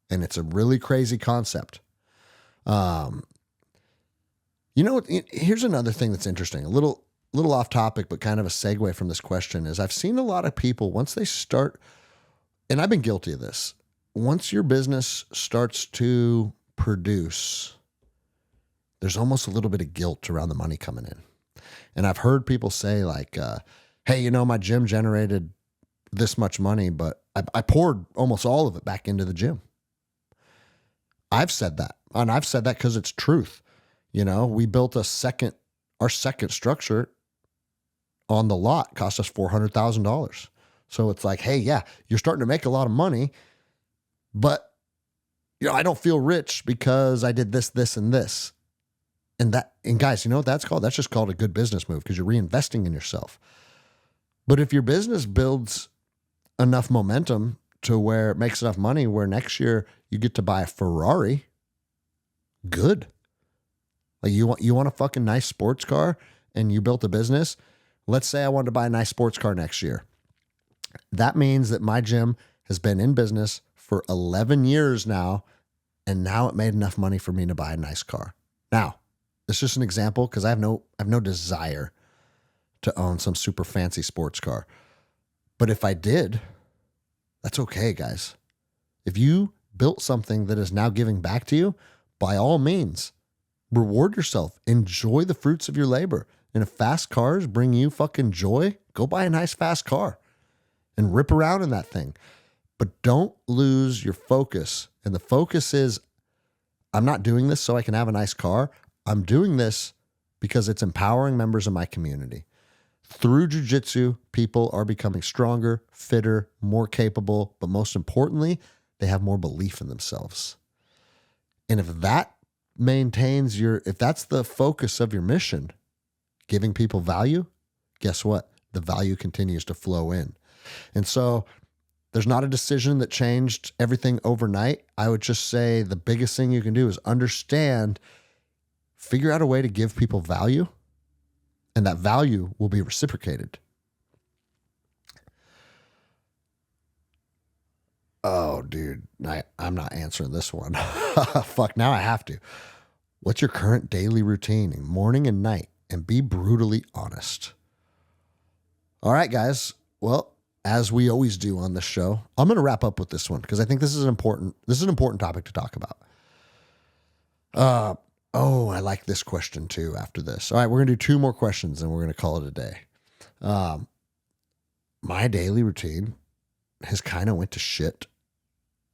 And it's a really crazy concept. Here's another thing that's interesting. A little off topic, but kind of a segue from this question is I've seen a lot of people once they start, and I've been guilty of this. Once your business starts to produce, there's almost a little bit of guilt around the money coming in. And I've heard people say like, hey, my gym generated this much money, but I poured almost all of it back into the gym. I've said that, and I've said that because it's truth. We built our second structure on the lot, cost us $400,000. So it's like, hey, yeah, you're starting to make a lot of money, but I don't feel rich because I did this, this, and this. And guys, you know what that's called? That's just called a good business move because you're reinvesting in yourself. But if your business builds enough momentum to where it makes enough money where next year you get to buy a Ferrari, good. Like you want a fucking nice sports car and you built a business. Let's say I wanted to buy a nice sports car next year. That means that my gym has been in business for 11 years now, and now it made enough money for me to buy a nice car. Now, it's just an example because I have no desire to own some super fancy sports car. But if I did, that's okay, guys. If you built something that is now giving back to you, by all means, reward yourself. Enjoy the fruits of your labor. And if fast cars bring you fucking joy, go buy a nice fast car and rip around in that thing. But don't lose your focus. And the focus is, I'm not doing this so I can have a nice car. I'm doing this because it's empowering members of my community. Through jiu-jitsu, people are becoming stronger, fitter, more capable, but most importantly, they have more belief in themselves. And if that if that's the focus of your mission, giving people value, guess what? The value continues to flow in. And so there's not a decision that changed everything overnight. I would just say the biggest thing you can do is figure out a way to give people value, and that value will be reciprocated. Oh, dude, I'm not answering this one. Fuck, now I have to. What's your current daily routine, morning and night? And be brutally honest. All right, guys. Well, as we always do on this show, I'm going to wrap up with this one because I think this is an important topic to talk about. I like this question too after this. All right, we're going to do 2 more questions and we're going to call it a day. My daily routine has kind of went to shit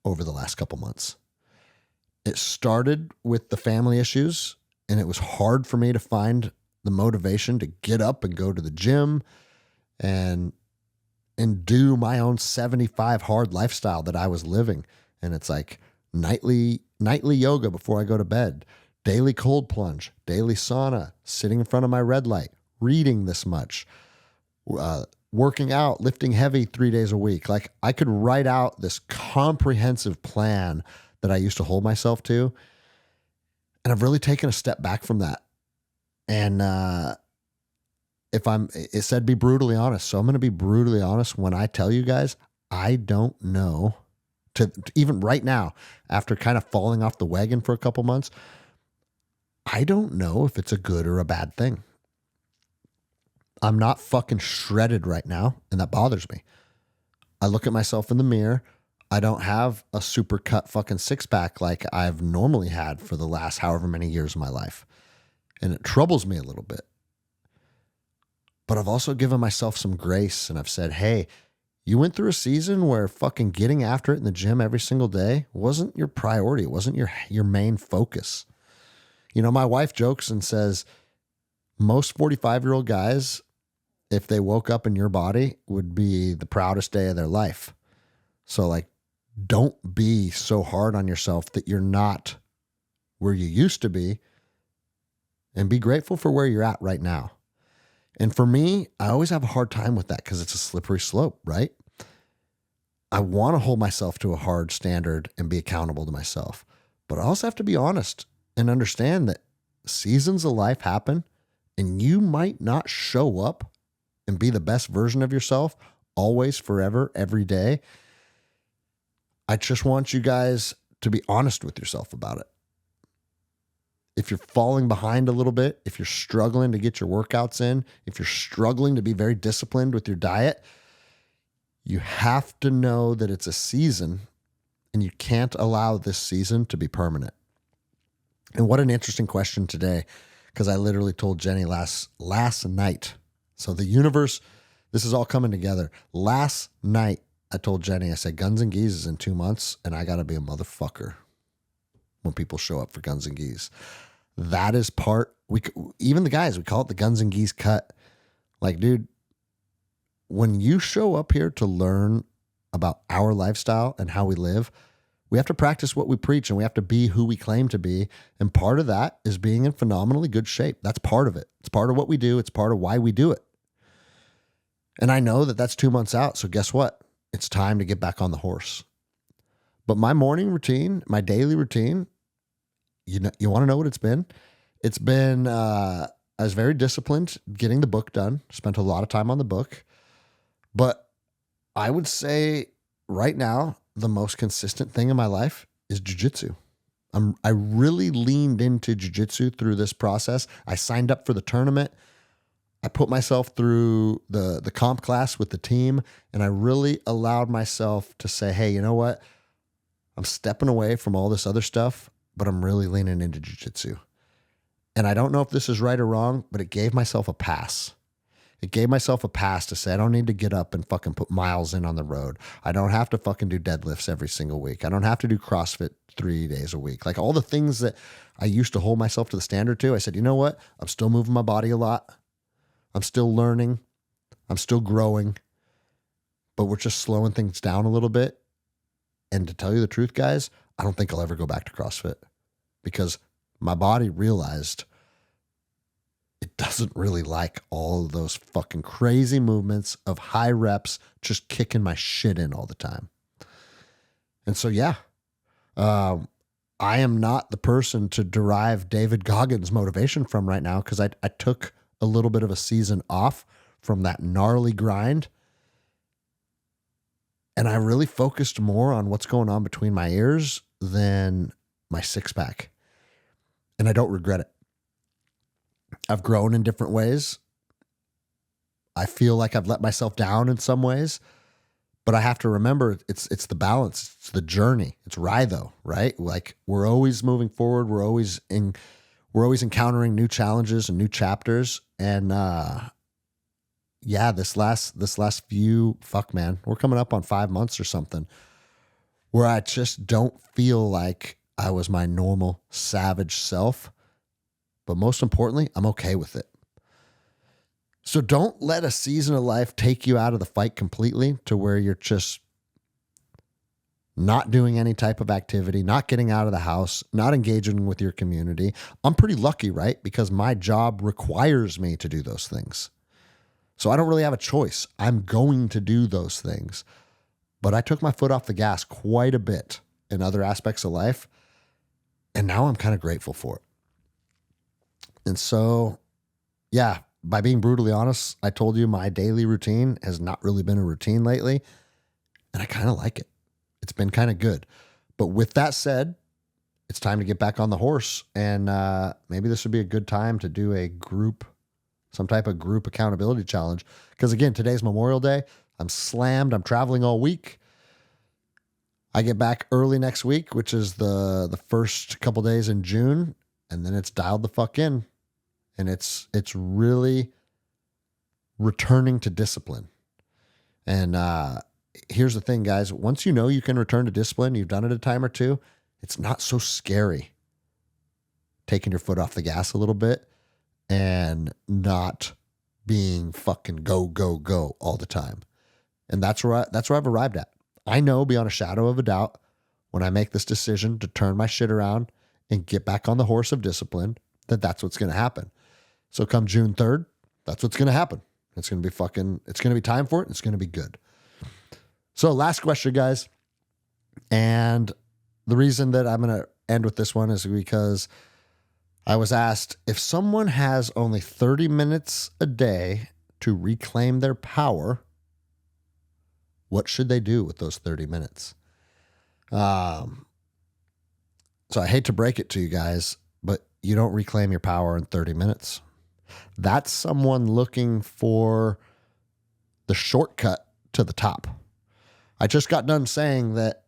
over the last couple months. It started with the family issues, and it was hard for me to find the motivation to get up and go to the gym and do my own 75 hard lifestyle that I was living. And it's like nightly yoga before I go to bed, daily cold plunge, daily sauna, sitting in front of my red light, reading this much, working out, lifting heavy 3 days a week. Like I could write out this comprehensive plan that I used to hold myself to. And I've really taken a step back from that. And it said be brutally honest. So I'm going to be brutally honest when I tell you guys, I don't know to even right now, after kind of falling off the wagon for a couple months, I don't know if it's a good or a bad thing. I'm not fucking shredded right now, and that bothers me. I look at myself in the mirror. I don't have a super cut fucking 6-pack like I've normally had for the last however many years of my life. And it troubles me a little bit. But I've also given myself some grace, and I've said, hey, you went through a season where fucking getting after it in the gym every single day wasn't your priority. It wasn't your main focus. You know, my wife jokes and says, most 45-year-old guys, if they woke up in your body, would be the proudest day of their life. So like, don't be so hard on yourself that you're not where you used to be, and be grateful for where you're at right now. And for me, I always have a hard time with that because it's a slippery slope, right? I want to hold myself to a hard standard and be accountable to myself. But I also have to be honest and understand that seasons of life happen, and you might not show up and be the best version of yourself always, forever, every day. I just want you guys to be honest with yourself about it. If you're falling behind a little bit, if you're struggling to get your workouts in, if you're struggling to be very disciplined with your diet, you have to know that it's a season and you can't allow this season to be permanent. And what an interesting question today, because I literally told Jenny last night. So the universe, this is all coming together. Last night, I told Jenny, I said, Guns and Geese is in 2 months, and I got to be a motherfucker when people show up for Guns and Geese. That is even the guys, we call it the Guns and Geese cut. Like, dude, when you show up here to learn about our lifestyle and how we live, we have to practice what we preach and we have to be who we claim to be. And part of that is being in phenomenally good shape. That's part of it. It's part of what we do. It's part of why we do it. And I know that that's 2 months out. So guess what? It's time to get back on the horse. But my morning routine, my daily routine, you want to know what it's been? It's been, I was very disciplined getting the book done. Spent a lot of time on the book. But I would say right now, the most consistent thing in my life is jiu-jitsu. I really leaned into jiu-jitsu through this process. I signed up for the tournament. I put myself through the comp class with the team, and I really allowed myself to say, hey, you know what? I'm stepping away from all this other stuff, but I'm really leaning into jiu-jitsu. And I don't know if this is right or wrong, but it gave myself a pass. It gave myself a pass to say, I don't need to get up and fucking put miles in on the road. I don't have to fucking do deadlifts every single week. I don't have to do CrossFit 3 days a week. Like all the things that I used to hold myself to the standard to, I said, you know what? I'm still moving my body a lot. I'm still learning. I'm still growing. But we're just slowing things down a little bit. And to tell you the truth, guys, I don't think I'll ever go back to CrossFit because my body realized it doesn't really like all of those fucking crazy movements of high reps, just kicking my shit in all the time. And so, yeah, I am not the person to derive David Goggins' motivation from right now because I took a little bit of a season off from that gnarly grind. And I really focused more on what's going on between my ears than my six pack. And I don't regret it. I've grown in different ways. I feel like I've let myself down in some ways, but I have to remember it's the balance. It's the journey. It's Rhytho, right? Like we're always moving forward. We're always encountering new challenges and new chapters. And, yeah, this last few, man, we're coming up on 5 months or something where I just don't feel like I was my normal savage self. But most importantly, I'm okay with it. So don't let a season of life take you out of the fight completely to where you're just not doing any type of activity, not getting out of the house, not engaging with your community. I'm pretty lucky, right? Because my job requires me to do those things. So I don't really have a choice. I'm going to do those things. But I took my foot off the gas quite a bit in other aspects of life. And now I'm kind of grateful for it. And so, yeah, by being brutally honest, I told you my daily routine has not really been a routine lately. And I kind of like it. It's been kind of good. But with that said, it's time to get back on the horse. And maybe this would be a good time to do some type of group accountability challenge. Because again, today's Memorial Day. I'm slammed. I'm traveling all week. I get back early next week, which is the first couple days in June. And then it's dialed the fuck in. And it's really returning to discipline. And here's the thing, guys. Once you know you can return to discipline, you've done it a time or two, it's not so scary taking your foot off the gas a little bit and not being fucking go, go, go all the time. And that's where I've arrived at. I know beyond a shadow of a doubt when I make this decision to turn my shit around and get back on the horse of discipline, that's what's going to happen. So come June 3rd, that's what's going to happen. It's going to be time for it. It's going to be good. So last question, guys. And the reason that I'm going to end with this one is because I was asked if someone has only 30 minutes a day to reclaim their power, what should they do with those 30 minutes? So I hate to break it to you guys, but you don't reclaim your power in 30 minutes. That's someone looking for the shortcut to the top. I just got done saying that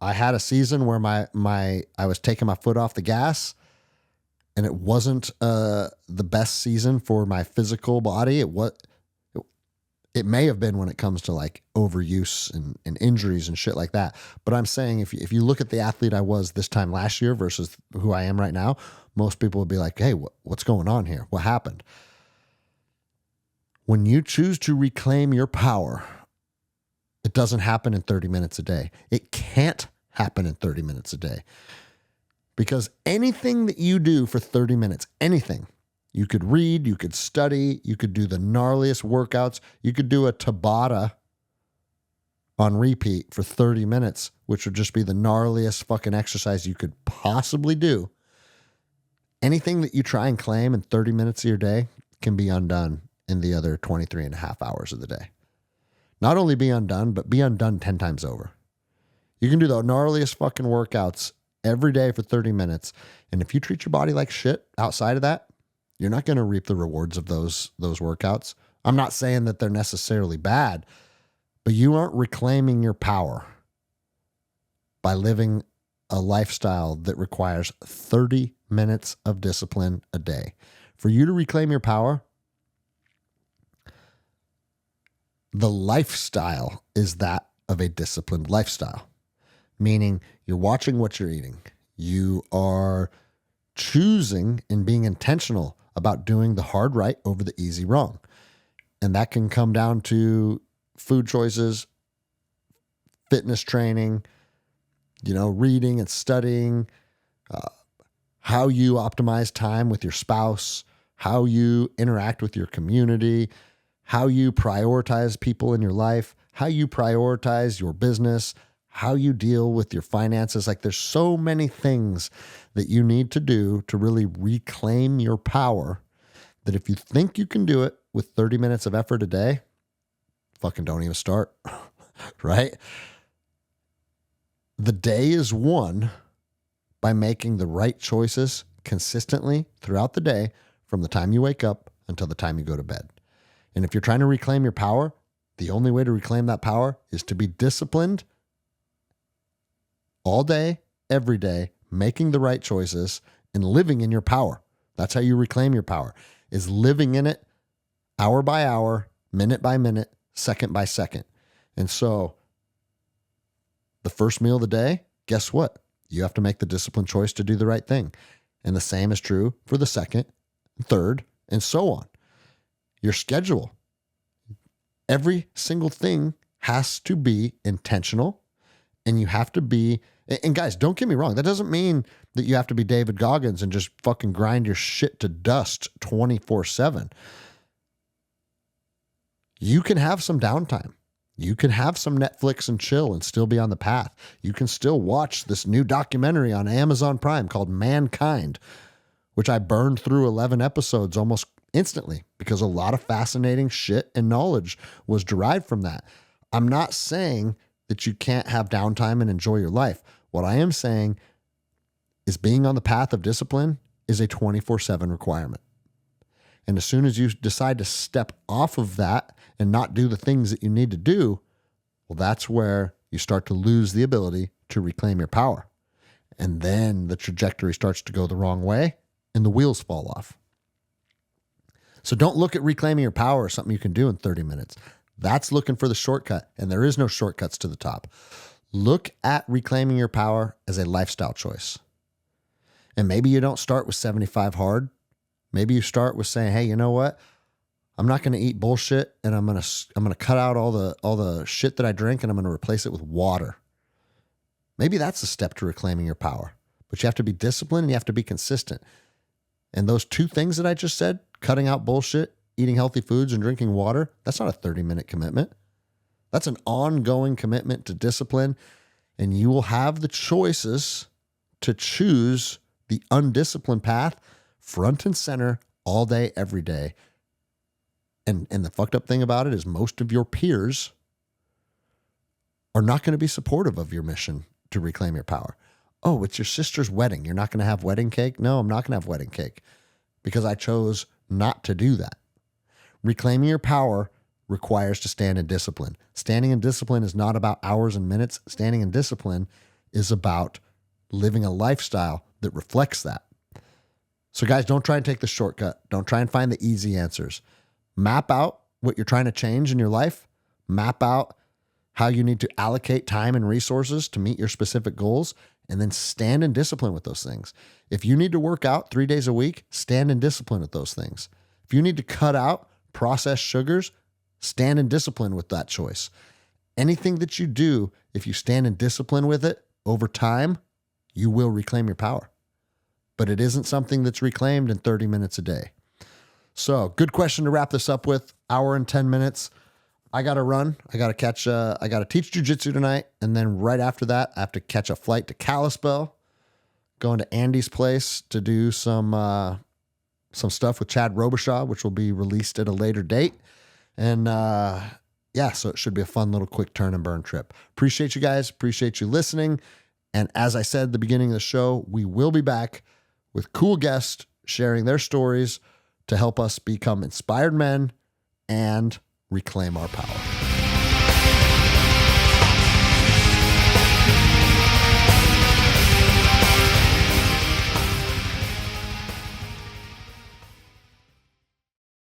I had a season where I was taking my foot off the gas, and it wasn't the best season for my physical body. It may have been when it comes to like overuse and injuries and shit like that. But I'm saying if you look at the athlete I was this time last year versus who I am right now, most people would be like, hey, what's going on here? What happened? When you choose to reclaim your power, it doesn't happen in 30 minutes a day. It can't happen in 30 minutes a day. Because anything that you do for 30 minutes, anything, you could read, you could study, you could do the gnarliest workouts, you could do a Tabata on repeat for 30 minutes, which would just be the gnarliest fucking exercise you could possibly do. Anything that you try and claim in 30 minutes of your day can be undone in the other 23 and a half hours of the day. Not only be undone, but be undone 10 times over. You can do the gnarliest fucking workouts every day for 30 minutes. And if you treat your body like shit outside of that, you're not going to reap the rewards of those workouts. I'm not saying that they're necessarily bad, but you aren't reclaiming your power by living a lifestyle that requires 30 minutes of discipline a day. For you to reclaim your power, the lifestyle is that of a disciplined lifestyle, meaning you're watching what you're eating. You are choosing and being intentional about doing the hard right over the easy wrong. And that can come down to food choices, fitness training, reading and studying, how you optimize time with your spouse, how you interact with your community, how you prioritize people in your life, how you prioritize your business, how you deal with your finances. Like there's so many things that you need to do to really reclaim your power that if you think you can do it with 30 minutes of effort a day, fucking don't even start, right? The day is won by making the right choices consistently throughout the day from the time you wake up until the time you go to bed. And if you're trying to reclaim your power, the only way to reclaim that power is to be disciplined all day, every day, making the right choices and living in your power. That's how you reclaim your power, is living in it hour by hour, minute by minute, second by second. And so the first meal of the day, guess what? You have to make the disciplined choice to do the right thing. And the same is true for the second, third, and so on. Your schedule. Every single thing has to be intentional, and you have to be, and guys, don't get me wrong. That doesn't mean that you have to be David Goggins and just fucking grind your shit to dust 24/7. You can have some downtime. You can have some Netflix and chill and still be on the path. You can still watch this new documentary on Amazon Prime called Mankind, which I burned through 11 episodes almost instantly because a lot of fascinating shit and knowledge was derived from that. I'm not saying that you can't have downtime and enjoy your life. What I am saying is being on the path of discipline is a 24/7 requirement. And as soon as you decide to step off of that and not do the things that you need to do, well, that's where you start to lose the ability to reclaim your power. And then the trajectory starts to go the wrong way and the wheels fall off. So don't look at reclaiming your power as something you can do in 30 minutes. That's looking for the shortcut, and there is no shortcuts to the top. Look at reclaiming your power as a lifestyle choice. And maybe you don't start with 75 hard. Maybe you start with saying, hey, you know what? I'm not going to eat bullshit, and I'm going to cut out all the shit that I drink, and I'm going to replace it with water. Maybe that's a step to reclaiming your power. But you have to be disciplined and you have to be consistent. And those two things that I just said, cutting out bullshit, eating healthy foods, and drinking water, that's not a 30-minute commitment. That's an ongoing commitment to discipline, and you will have the choices to choose the undisciplined path front and center all day, every day. And the fucked up thing about it is most of your peers are not going to be supportive of your mission to reclaim your power. Oh, it's your sister's wedding. You're not going to have wedding cake? No, I'm not going to have wedding cake because I chose not to do that. Reclaiming your power requires to stand in discipline. Standing in discipline is not about hours and minutes. Standing in discipline is about living a lifestyle that reflects that. So guys, don't try and take the shortcut. Don't try and find the easy answers. Map out what you're trying to change in your life. Map out how you need to allocate time and resources to meet your specific goals, and then stand in discipline with those things. If you need to work out 3 days a week, stand in discipline with those things. If you need to cut out processed sugars, stand in discipline with that choice. Anything that you do, if you stand in discipline with it over time, you will reclaim your power. But it isn't something that's reclaimed in 30 minutes a day. So, good question to wrap this up with. Hour and 10 minutes. I got to run. I got to teach jujitsu tonight. And then right after that, I have to catch a flight to Kalispell, going to Andy's place to do some stuff with Chad Robichaud, which will be released at a later date. And so it should be a fun little quick turn and burn trip. Appreciate you guys. Appreciate you listening. And as I said at the beginning of the show, we will be back with cool guests sharing their stories to help us become inspired men and reclaim our power.